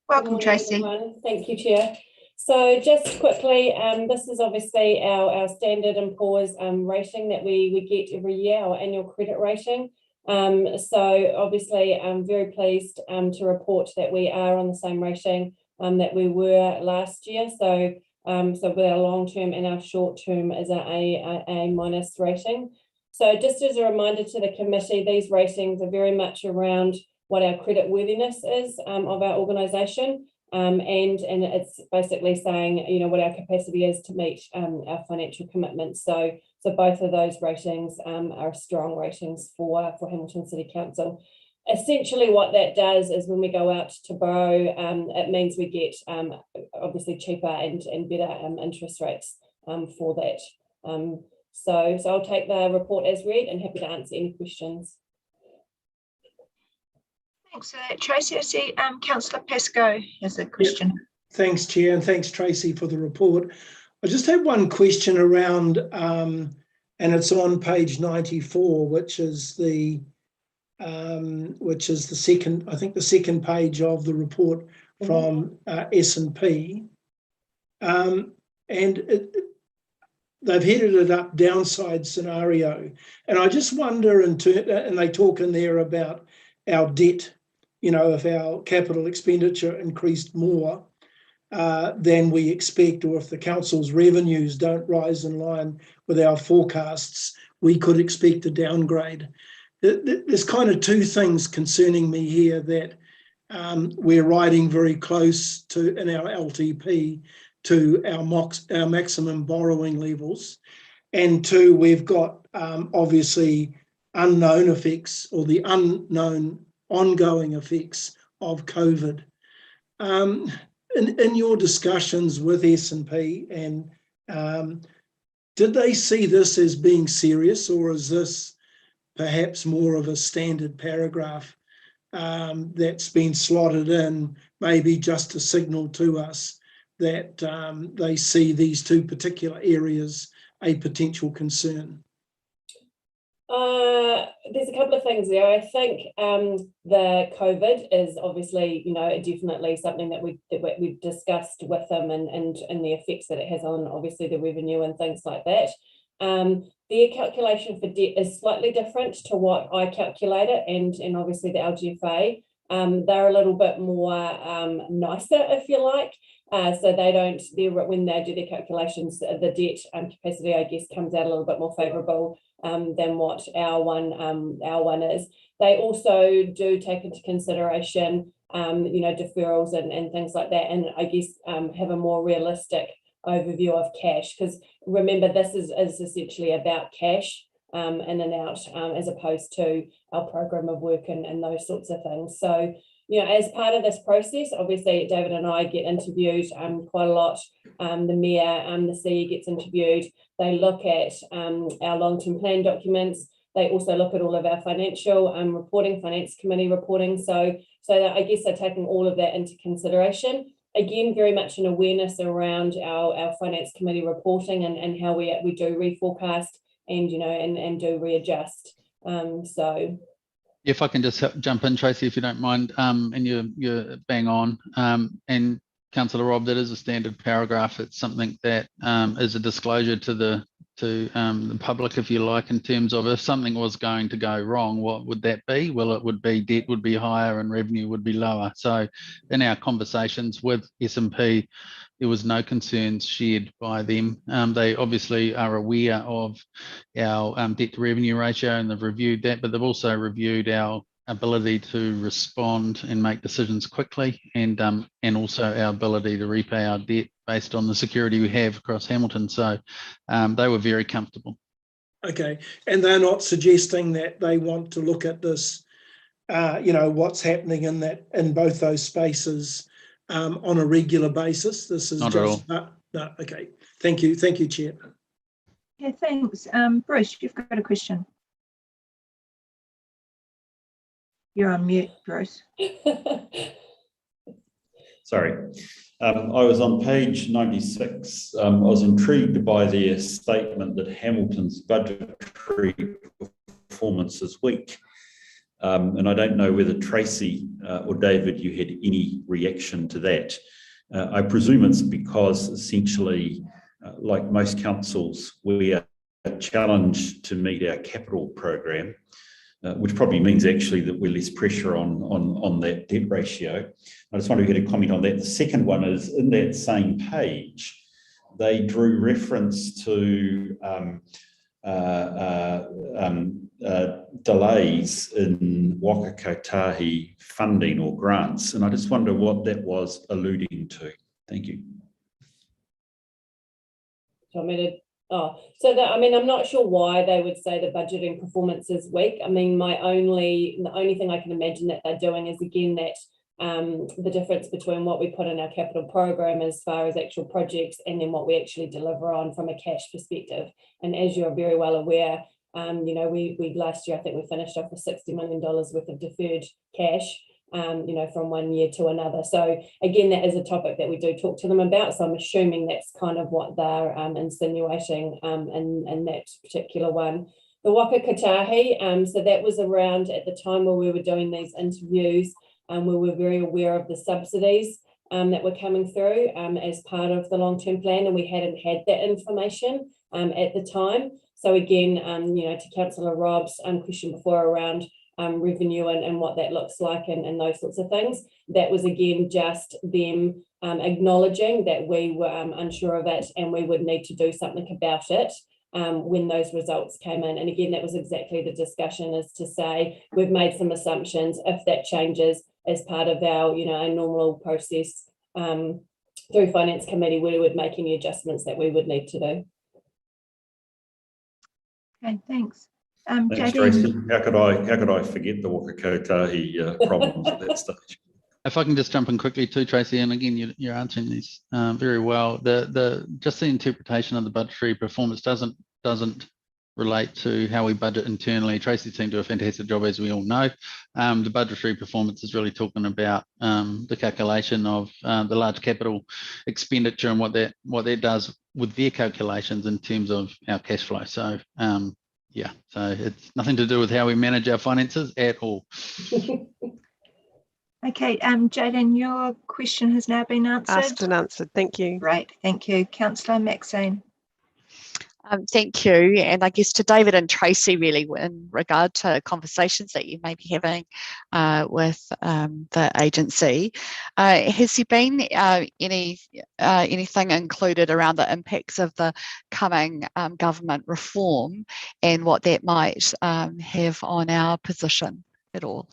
A: Welcome, Tracy.
U: Everyone. Thank you, Chair. So just quickly, this is obviously our Standard & Poor's rating that we get every year, our annual credit rating. So obviously I'm very pleased to report that we are on the same rating that we were last year. So with our long-term and our short-term is an A- rating. So just as a reminder to the committee, these ratings are very much around what our credit worthiness is of our organisation, and it's basically saying, you know, what our capacity is to meet our financial commitments. So both of those ratings are strong ratings for Hamilton City Council. Essentially what that does is when we go out to borrow, it means we get obviously cheaper and better interest rates for that. So I'll take the report as read and happy to answer any questions.
A: Thanks for that, Tracy. I see Councillor Pascoe has a question.
E: Yep. Thanks, Chair, and thanks, Tracy, for the report. I just have one question around, and it's on page 94, which is the second, I think the second page of the report from S&P, and they've headed it up downside scenario, and I just wonder, and they talk in there about our debt. You know, if our capital expenditure increased more than we expect, or if the council's revenues don't rise in line with our forecasts, we could expect a downgrade. There's kind of two things concerning me here, that we're riding very close to, in our LTP, to our maximum borrowing levels, and two, we've got obviously unknown effects, or the unknown ongoing effects of COVID. In your discussions with S&P, and did they see this as being serious, or is this perhaps more of a standard paragraph that's been slotted in, maybe just to signal to us that they see these two particular areas a potential concern?
U: There's a couple of things there. I think the COVID is obviously, you know, definitely something that we've discussed with them, and the effects that it has on obviously the revenue and things like that. Their calculation for debt is slightly different to what I calculate it, and obviously the LGFA. They're a little bit more nicer, if you like. So they don't, when they do their calculations, the debt capacity, I guess, comes out a little bit more favourable than what our one is. They also do take into consideration, you know, deferrals and things like that, and I guess have a more realistic overview of cash, because remember, this is essentially about cash in and out, as opposed to our program of work and those sorts of things. So, you know, as part of this process, obviously David and I get interviewed quite a lot. The Mayor, the CE gets interviewed. They look at our long-term plan documents. They also look at all of our financial reporting, Finance Committee reporting. So I guess they're taking all of that into consideration. Again, very much an awareness around our Finance Committee reporting and how we do reforecast and, you know, and do readjust. So.
I: If I can just jump in, Tracy, if you don't mind, and you're bang on. And Councillor Rob, that is a standard paragraph. It's something that is a disclosure to the public, if you like, in terms of if something was going to go wrong, what would that be? Well, it would be debt would be higher and revenue would be lower. So in our conversations with S&P, there was no concerns shared by them. They obviously are aware of our debt to revenue ratio, and they've reviewed that, but they've also reviewed our ability to respond and make decisions quickly, and also our ability to repay our debt based on the security we have across Hamilton. So they were very comfortable.
E: Okay, and they're not suggesting that they want to look at this, what's happening in both those spaces on a regular basis. This is
I: Not
E: just
I: at all.
E: no. Okay, thank you, Chair.
A: Yeah, thanks. Bruce, you've got a question. You're on mute, Bruce.
F: Sorry. I was on page 96. I was intrigued by their statement that Hamilton's budgetary performance is weak. And I don't know whether Tracy or David, you had any reaction to that. I presume it's because essentially, like most councils, we are challenged to meet our capital program, which probably means actually that we're less pressure on that debt ratio. I just wonder if you had a comment on that. The second one is, in that same page, they drew reference to delays in Waka Kotahi funding or grants, and I just wonder what that was alluding to. Thank you.
U: I'm not sure why they would say the budgeting performance is weak. I mean, the only thing I can imagine that they're doing is, again, that the difference between what we put in our capital program as far as actual projects and then what we actually deliver on from a cash perspective. And as you're very well aware, we last year, I think we finished off with $60 million worth of deferred cash, from one year to another. So again, that is a topic that we do talk to them about. So I'm assuming that's kind of what they're insinuating in that particular one. The Waka Kotahi, so that was around at the time where we were doing these interviews, we were very aware of the subsidies that were coming through as part of the long-term plan, and we hadn't had that information at the time. So again, to Councillor Rob's question before around revenue and what that looks like and those sorts of things, that was again just them acknowledging that we were unsure of it and we would need to do something about it when those results came in. And again, that was exactly the discussion, is to say we've made some assumptions. If that changes as part of our our normal process through Finance Committee, we would make any adjustments that we would need to do.
A: Okay, thanks.
F: Thanks, Tracy. How could I forget the Waka Kotahi problems at that stage?
I: If I can just jump in quickly too, Tracy, and again, you're answering these very well. Just the interpretation of the budgetary performance doesn't relate to how we budget internally. Tracy seemed to do a fantastic job, as we all know. The budgetary performance is really talking about the calculation of the large capital expenditure and what that does with their calculations in terms of our cash flow. So yeah, so it's nothing to do with how we manage our finances at all.
A: Okay, Jaden, your question has now been answered.
B: Asked and answered. Thank you.
A: Great, thank you. Councillor Maxine.
D: Thank you. And I guess to David and Tracy, really, in regard to conversations that you may be having with the agency, has there been anything included around the impacts of the coming government reform and what that might have on our position at all?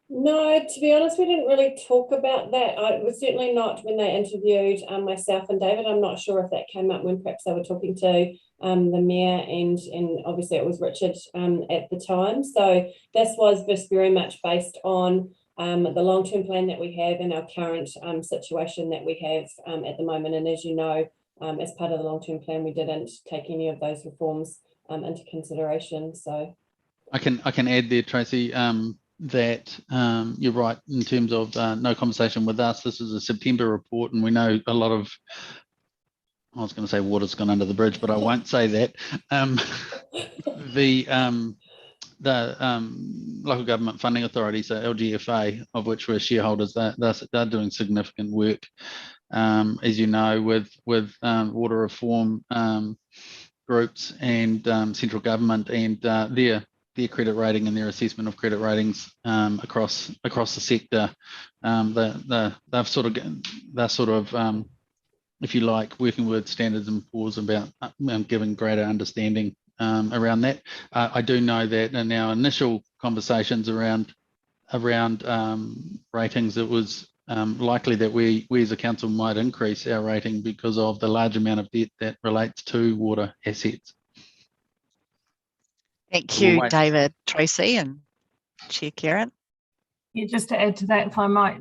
U: No, to be honest, we didn't really talk about that. It was certainly not when they interviewed myself and David. I'm not sure if that came up when perhaps they were talking to the mayor and obviously it was Richard at the time. So this was just very much based on the long-term plan that we have and our current situation that we have at the moment. And as you know, as part of the long-term plan, we didn't take any of those reforms into consideration. So
I: I can add there, Tracy, that you're right in terms of no conversation with us. This is a September report, and we know a lot of, I was going to say water's gone under the bridge, but I won't say that. The local government funding authority, so LGFA, of which we're shareholders, they're doing significant work, as you know, with water reform groups and central government and their credit rating and their assessment of credit ratings across the sector. They're sort of if you like, working with Standards and Poor's about giving greater understanding around that. I do know that in our initial conversations around ratings, it was likely that we as a council might increase our rating because of the large amount of debt that relates to water assets.
D: Thank
I: We'll
D: you,
I: wait.
D: David, Tracy, and Chair Karen.
G: Yeah, just to add to that, if I might,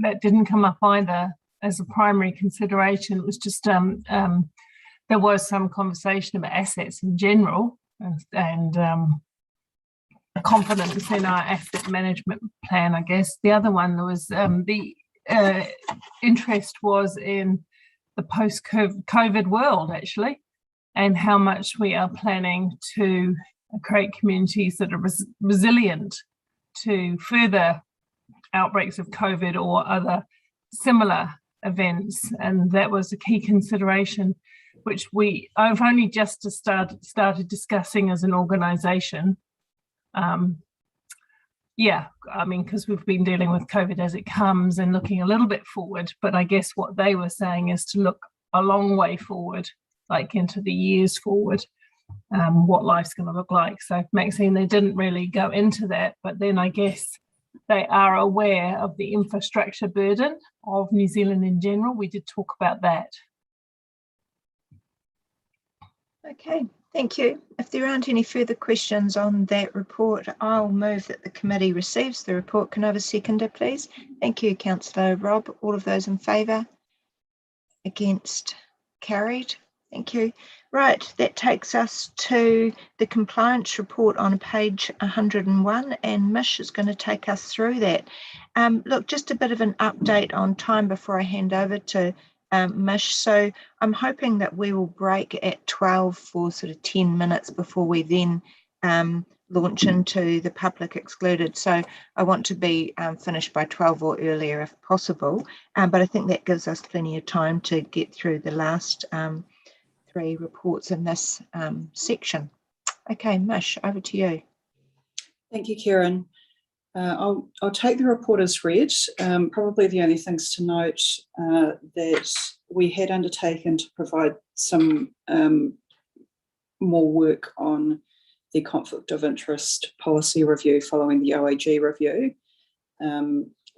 G: that didn't come up either as a primary consideration. It was just there was some conversation about assets in general and confidence in our asset management plan, I guess. The other one was the interest was in the post-COVID world, actually, and how much we are planning to create communities that are resilient to further outbreaks of COVID or other similar events. And that was a key consideration, which I've only just started discussing as an organisation. Yeah, I mean, because we've been dealing with COVID as it comes and looking a little bit forward, but I guess what they were saying is to look a long way forward, like into the years forward, what life's going to look like. So Maxine, they didn't really go into that, but then I guess they are aware of the infrastructure burden of New Zealand in general. We did talk about that.
A: Okay, thank you. If there aren't any further questions on that report, I'll move that the committee receives the report. Can I have a seconder, please? Thank you, Councillor Rob. All of those in favour? Against? Carried. Thank you. Right, that takes us to the compliance report on page 101, and Mish is going to take us through that. Look, just a bit of an update on time before I hand over to Mish. So I'm hoping that we will break at 12 for sort of 10 minutes before we then launch into the public excluded. So I want to be finished by 12 or earlier if possible, but I think that gives us plenty of time to get through the last 3 reports in this section. Okay, Mish, over to you.
N: Thank you, Karen. I'll take the report as read. Probably the only things to note that we had undertaken to provide some more work on the conflict of interest policy review following the OAG review.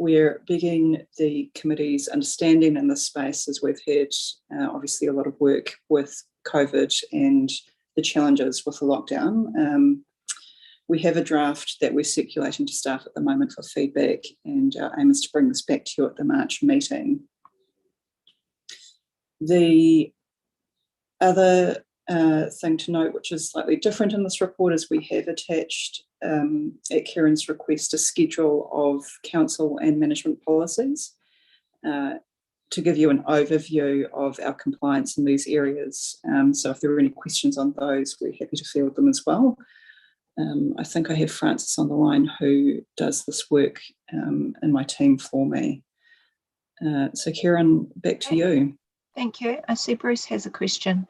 N: We're beginning the committee's understanding in this space as we've had obviously a lot of work with COVID and the challenges with the lockdown. We have a draft that we're circulating to staff at the moment for feedback, and our aim is to bring this back to you at the March meeting. The other thing to note, which is slightly different in this report, is we have attached, at Karen's request, a schedule of council and management policies to give you an overview of our compliance in these areas. So if there are any questions on those, we're happy to field them as well. I think I have Francis on the line who does this work in my team for me. So Karen, back to you.
A: Thank you. I see Bruce has a question.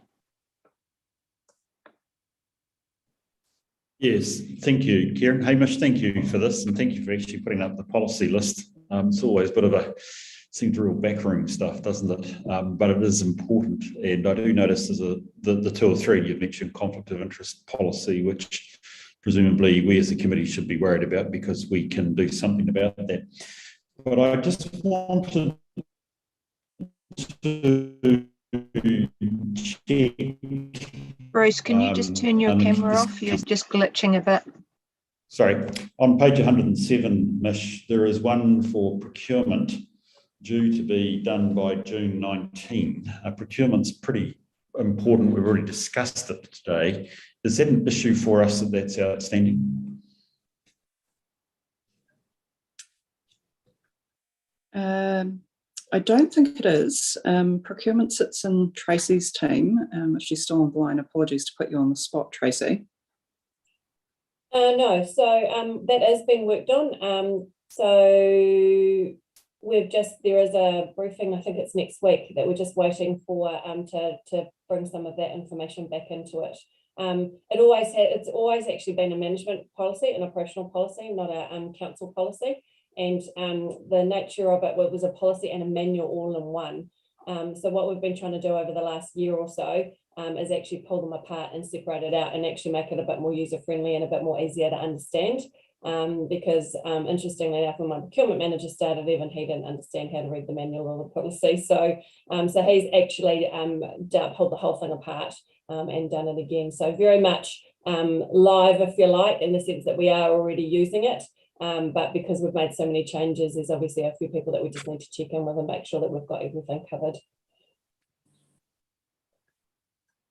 F: Yes, thank you, Karen. Hamish, thank you for this, and thank you for actually putting up the policy list. It's always a bit of a, seems real backroom stuff, doesn't it? But it is important, and I do notice there's the 2 or 3 you've mentioned conflict of interest policy, which presumably we as a committee should be worried about because we can do something about that. But I just wanted to check.
A: Bruce, can you just turn your camera off? You're just glitching a bit.
F: Sorry, on page 107, Mish, there is one for procurement due to be done by June 19. Procurement's pretty important. We've already discussed it today. Is that an issue for us that's outstanding?
N: I don't think it is. Procurement sits in Tracy's team. If she's still on the line, apologies to put you on the spot, Tracy.
U: No, so that is being worked on. So there is a briefing, I think it's next week, that we're just waiting for to bring some of that information back into it. It's always actually been a management policy, an operational policy, not a council policy. And the nature of it was a policy and a manual all in one. So what we've been trying to do over the last year or so is actually pull them apart and separate it out and actually make it a bit more user-friendly and a bit more easier to understand. Because interestingly enough, when my procurement manager started, even he didn't understand how to read the manual or the policy. So he's actually pulled the whole thing apart and done it again. So very much live, if you like, in the sense that we are already using it. But because we've made so many changes, there's obviously a few people that we just need to check in with and make sure that we've got everything covered.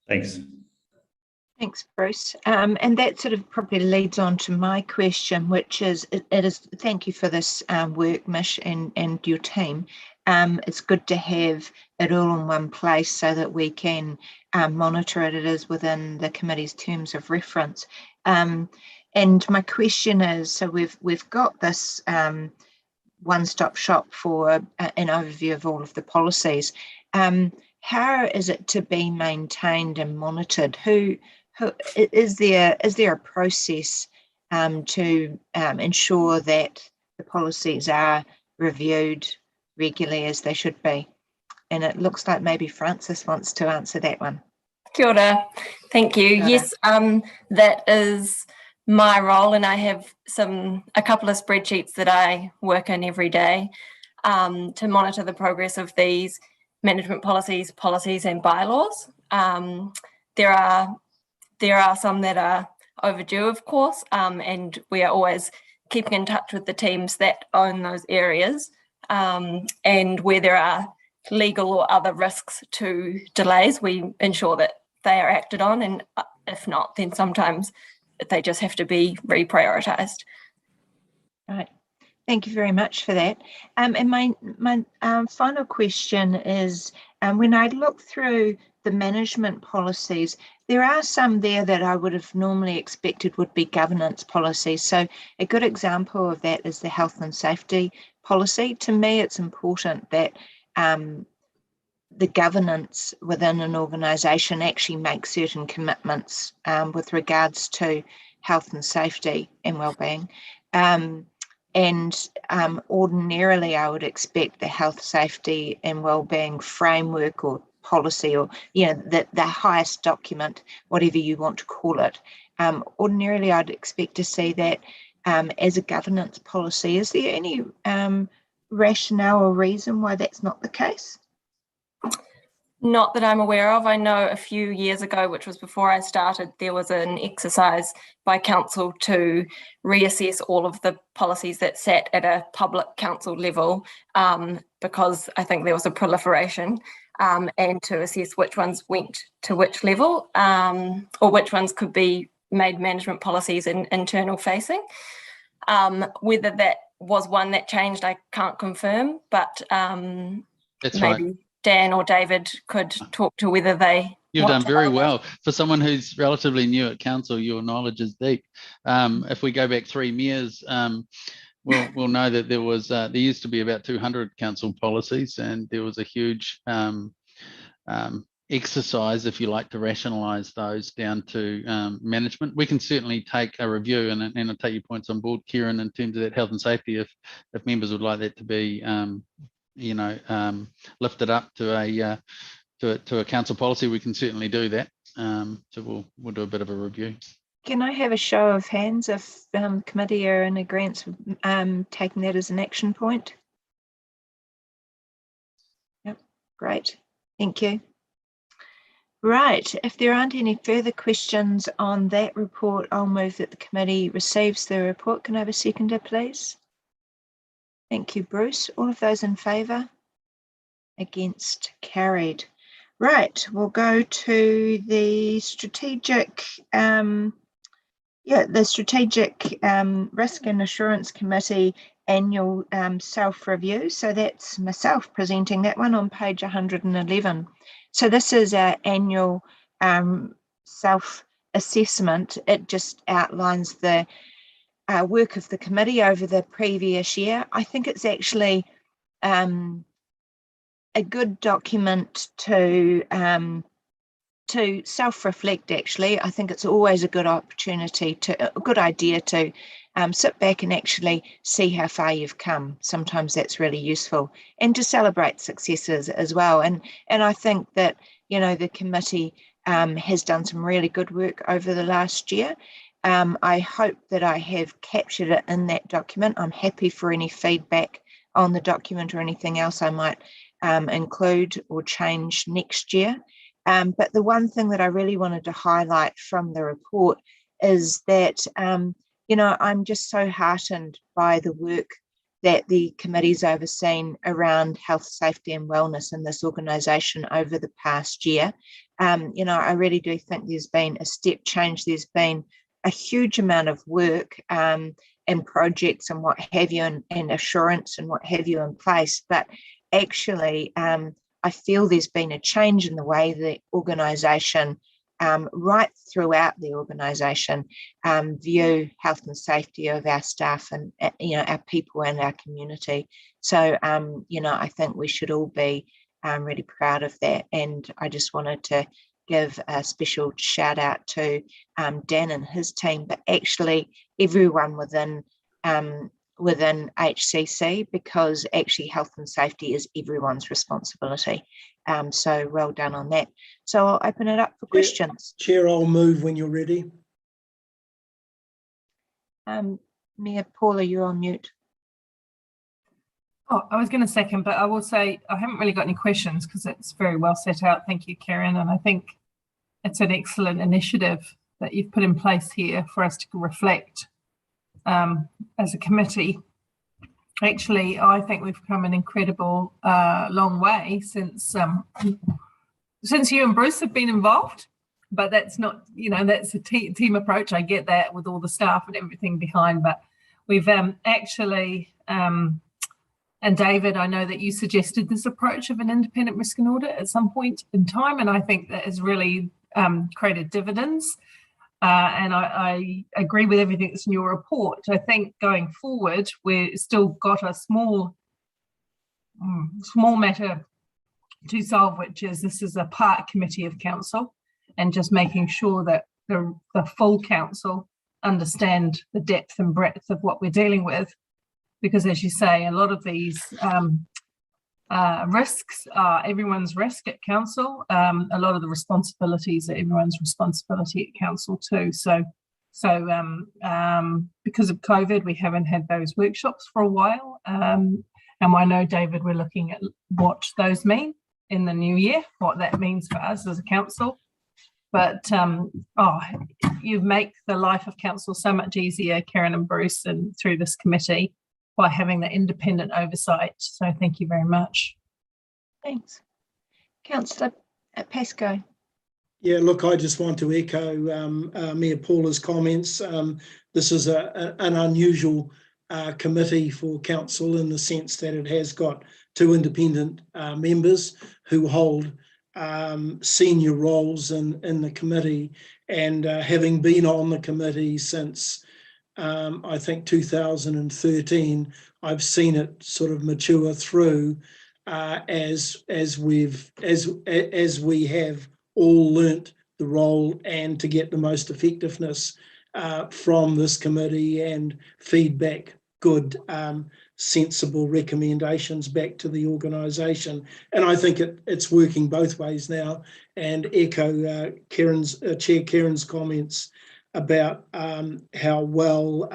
F: Thanks.
A: Thanks, Bruce. And that sort of probably leads on to my question, which is, thank you for this work, Mish, and your team. It's good to have it all in one place so that we can monitor it. It is within the committee's terms of reference. And my question is, so we've got this one-stop shop for an overview of all of the policies. How is it to be maintained and monitored? Is there a process to ensure that the policies are reviewed regularly as they should be? And it looks like maybe Frances wants to answer that one.
H: Kia ora. Thank you.
A: Kia ora.
H: Yes, that is my role, and I have a couple of spreadsheets that I work in every day to monitor the progress of these management policies and bylaws. There are some that are overdue, of course, and we are always keeping in touch with the teams that own those areas, and where there are legal or other risks to delays, we ensure that they are acted on, and if not, then sometimes they just have to be reprioritised.
A: Right. Thank you very much for that. And my final question is, when I look through the management policies, there are some there that I would have normally expected would be governance policies. So a good example of that is the health and safety policy. To me, it's important that the governance within an organisation actually makes certain commitments with regards to health and safety and wellbeing. And ordinarily, I would expect the health, safety and wellbeing framework or policy, or the highest document, whatever you want to call it. Ordinarily, I'd expect to see that as a governance policy. Is there any rationale or reason why that's not the case?
H: Not that I'm aware of. I know a few years ago, which was before I started, there was an exercise by council to reassess all of the policies that sat at a public council level, because I think there was a proliferation, and to assess which ones went to which level, or which ones could be made management policies and internal facing. Whether that was one that changed, I can't confirm, but
I: That's
H: maybe
I: right.
H: Dan or David could talk to whether they.
I: You've done very well. For someone who's relatively new at council, your knowledge is deep. If we go back 3 years, we'll know that there used to be about 200 council policies, and there was a huge exercise, if you like, to rationalise those down to management. We can certainly take a review, and I'll take your points on board, Kieran, in terms of that health and safety. If members would like that to be lifted up to a council policy, we can certainly do that. So we'll do a bit of a review.
A: Can I have a show of hands if committee are in agreement with taking that as an action point? Yep, great, thank you. Right, if there aren't any further questions on that report, I'll move that the committee receives the report. Can I have a seconder, please? Thank you, Bruce. All of those in favour? Against? Carried. Right, we'll go to the strategic, Risk and Assurance Committee annual self-review. So that's myself presenting that one on page 111. So this is our annual self-assessment. It just outlines the work of the committee over the previous year. I think it's actually a good document to self-reflect. Actually, I think it's always a good idea to sit back and actually see how far you've come. Sometimes that's really useful, and to celebrate successes as well. And I think that the committee has done some really good work over the last year. I hope that I have captured it in that document. I'm happy for any feedback on the document or anything else I might include or change next year. But the one thing that I really wanted to highlight from the report is that, you know, I'm just so heartened by the work that the committee's overseen around health, safety and wellness in this organisation over the past year. You know, I really do think there's been a step change. There's been a huge amount of work and projects and what have you, and assurance and what have you in place. But actually, I feel there's been a change in the way the organisation, right throughout the organisation, view health and safety of our staff and, you know, our people and our community. So, you know, I think we should all be really proud of that. And I just wanted to give a special shout out to Dan and his team, but actually everyone within HCC, because actually health and safety is everyone's responsibility. So well done on that. So I'll open it up for questions.
E: Chair, I'll move when you're ready.
A: Mayor Paula, you're on mute.
G: Oh, I was going to second, but I will say I haven't really got any questions because it's very well set out. Thank you, Karen. And I think it's an excellent initiative that you've put in place here for us to reflect as a committee. Actually, I think we've come an incredible long way since you and Bruce have been involved. But that's not, you know, that's a team approach. I get that with all the staff and everything behind. But we've actually, and David, I know that you suggested this approach of an independent risk and audit at some point in time, and I think that has really created dividends. And I agree with everything that's in your report. I think going forward, we've still got a small matter to solve, which is this is a part committee of council, and just making sure that the full council understand the depth and breadth of what we're dealing with. Because as you say, a lot of these risks are everyone's risk at council. A lot of the responsibilities are everyone's responsibility at council too. So because of COVID, we haven't had those workshops for a while. And I know, David, we're looking at what those mean in the new year, what that means for us as a council. But you make the life of council so much easier, Karen and Bruce, and through this committee, by having the independent oversight. So thank you very much.
A: Thanks. Councillor Pascoe.
E: Yeah, look, I just want to echo Mayor Paula's comments. This is an unusual committee for council in the sense that it has got two independent members who hold senior roles in the committee, and having been on the committee since I think 2013, I've seen it sort of mature through as we have all learnt the role, and to get the most effectiveness from this committee and feedback good sensible recommendations back to the organisation. And I think it's working both ways now, and echo Chair Karen's comments about how well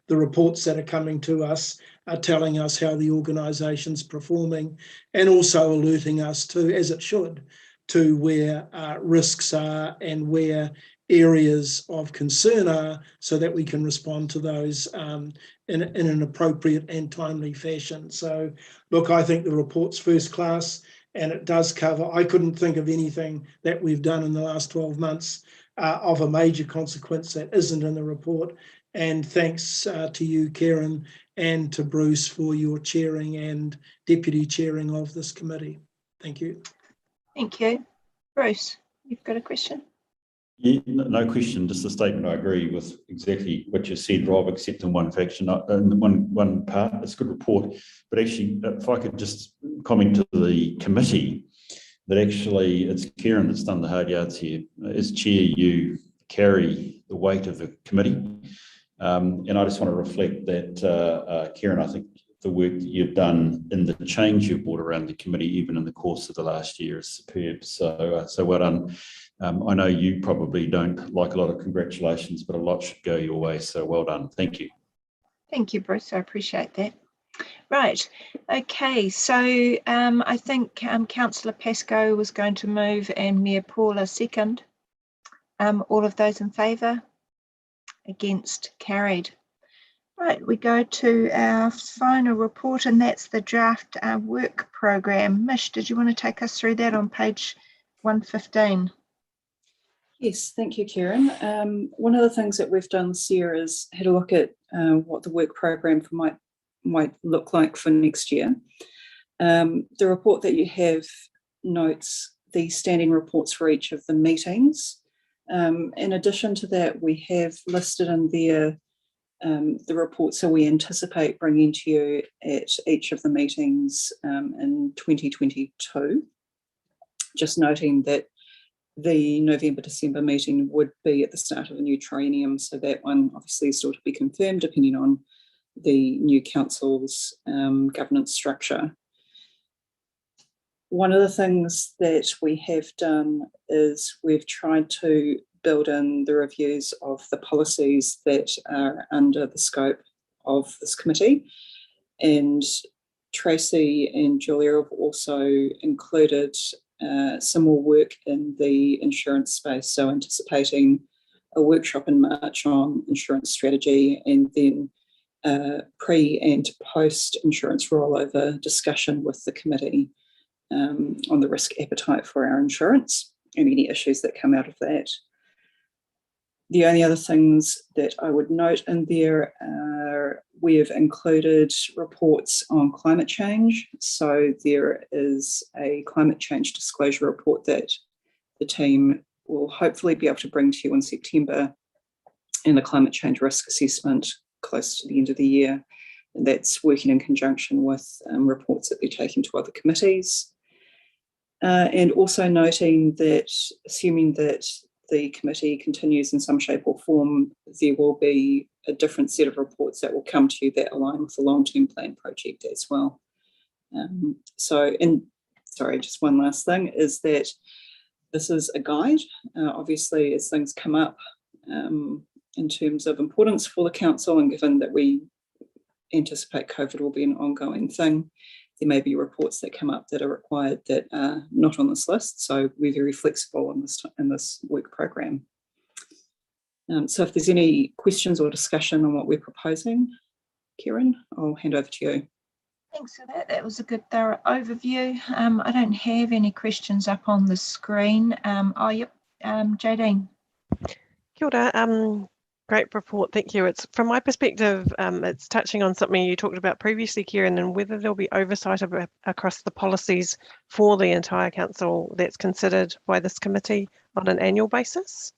E: the reports that are coming to us are telling us how the organisation's performing, and also alerting us to, as it should, to where risks are and where areas of concern are, so that we can respond to those in an appropriate and timely fashion. So look, I think the report's first class, and it does cover, I couldn't think of anything that we've done in the last 12 months of a major consequence that isn't in the report. And thanks to you, Karen, and to Bruce for your chairing and deputy chairing of this committee. Thank you.
A: Thank you. Bruce, you've got a question?
F: Yeah, no question, just a statement. I agree with exactly what you said, Rob, except in one faction, in one part. It's a good report. But actually, if I could just comment to the committee, that actually it's Karen that's done the hard yards here. As chair, you carry the weight of the committee. And I just want to reflect that, Karen, I think the work that you've done in the change you've brought around the committee, even in the course of the last year, is superb. So well done. I know you probably don't like a lot of congratulations, but a lot should go your way. So well done. Thank you.
A: Thank you, Bruce. I appreciate that. Right. Okay. So I think Councillor Pascoe was going to move and Mayor Paula second. All of those in favour? Against? Carried. Right, we go to our final report, and that's the draft work program. Mish, did you want to take us through that on page 115?
N: Yes, thank you, Kieran. One of the things that we've done this year is had a look at what the work program might look like for next year. The report that you have notes the standing reports for each of the meetings. In addition to that, we have listed in there the reports that we anticipate bringing to you at each of the meetings in 2022. Just noting that the November-December meeting would be at the start of a new triennium, so that one obviously is still to be confirmed depending on the new council's governance structure. One of the things that we have done is we've tried to build in the reviews of the policies that are under the scope of this committee, and Tracy and Julia have also included some more work in the insurance space, so anticipating a workshop in March on insurance strategy, and then pre and post insurance rollover discussion with the committee on the risk appetite for our insurance and any issues that come out of that. The only other things that I would note in there are we have included reports on climate change. So there is a climate change disclosure report that the team will hopefully be able to bring to you in September, and a climate change risk assessment close to the end of the year. And that's working in conjunction with reports that we're taking to other committees. And also noting that, assuming that the committee continues in some shape or form, there will be a different set of reports that will come to you that align with the long-term plan project as well. Sorry, just one last thing is that this is a guide. Obviously, as things come up in terms of importance for the council, and given that we anticipate COVID will be an ongoing thing, there may be reports that come up that are required that are not on this list. So we're very flexible in this work program. So if there's any questions or discussion on what we're proposing, Kieran, I'll hand over to you.
A: Thanks for that. That was a good thorough overview. I don't have any questions up on the screen. Jadine.
B: Kia ora. Great report, thank you. It's from my perspective, it's touching on something you talked about previously, Kieran, and whether there'll be oversight across the policies for the entire council that's considered by this committee on an annual basis.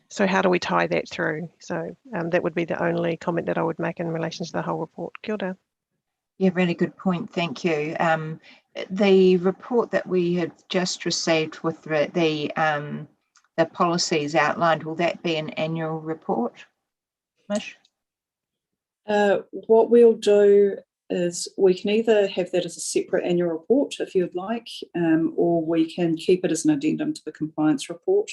B: So how do we tie that through? So that would be the only comment that I would make in relation to the whole report. Kia ora.
A: Yeah, really good point, thank you. The report that we have just received with the policies outlined, will that be an annual report, Mish?
N: What we'll do is we can either have that as a separate annual report if you'd like, or we can keep it as an addendum to the compliance report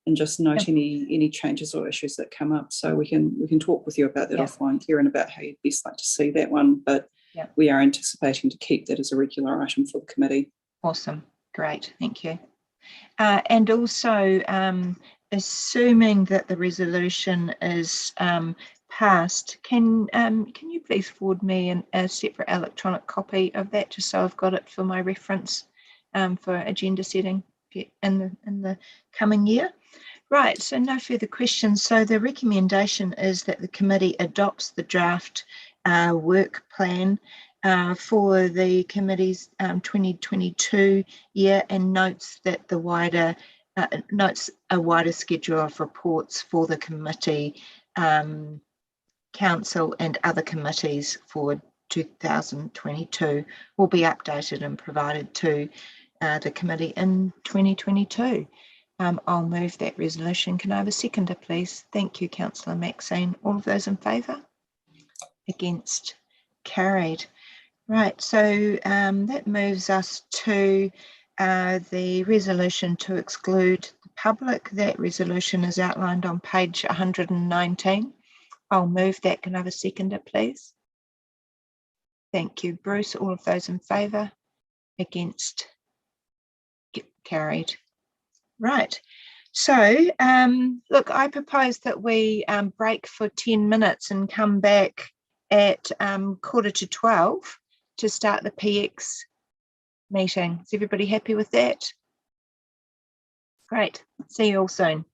N: and just note any changes or issues that come up. So we can talk with you about that offline, Kieran, about how you'd best like to see that one, but we are anticipating to keep that as a regular item for the committee.
A: Awesome, great, thank you. And also, assuming that the resolution is passed, can you please forward me a separate electronic copy of that, just so I've got it for my reference for agenda setting in the coming year? Right, so no further questions. So the recommendation is that the committee adopts the draft work plan for the committee's 2022 year, and notes that notes a wider schedule of reports for the committee, council and other committees for 2022 will be updated and provided to the committee in 2022. I'll move that resolution. Can I have a seconder, please? Thank you, Councillor Maxine. All of those in favour? Against? Carried. Right, so that moves us to the resolution to exclude the public. That resolution is outlined on page 119. I'll move that. Can I have a seconder, please? Thank you, Bruce. All of those in favour? Against? Carried. Right, So, look, I propose that we break for 10 minutes and come back at 11:45 to start the PX meeting. Is everybody happy with that? Great. See you all soon.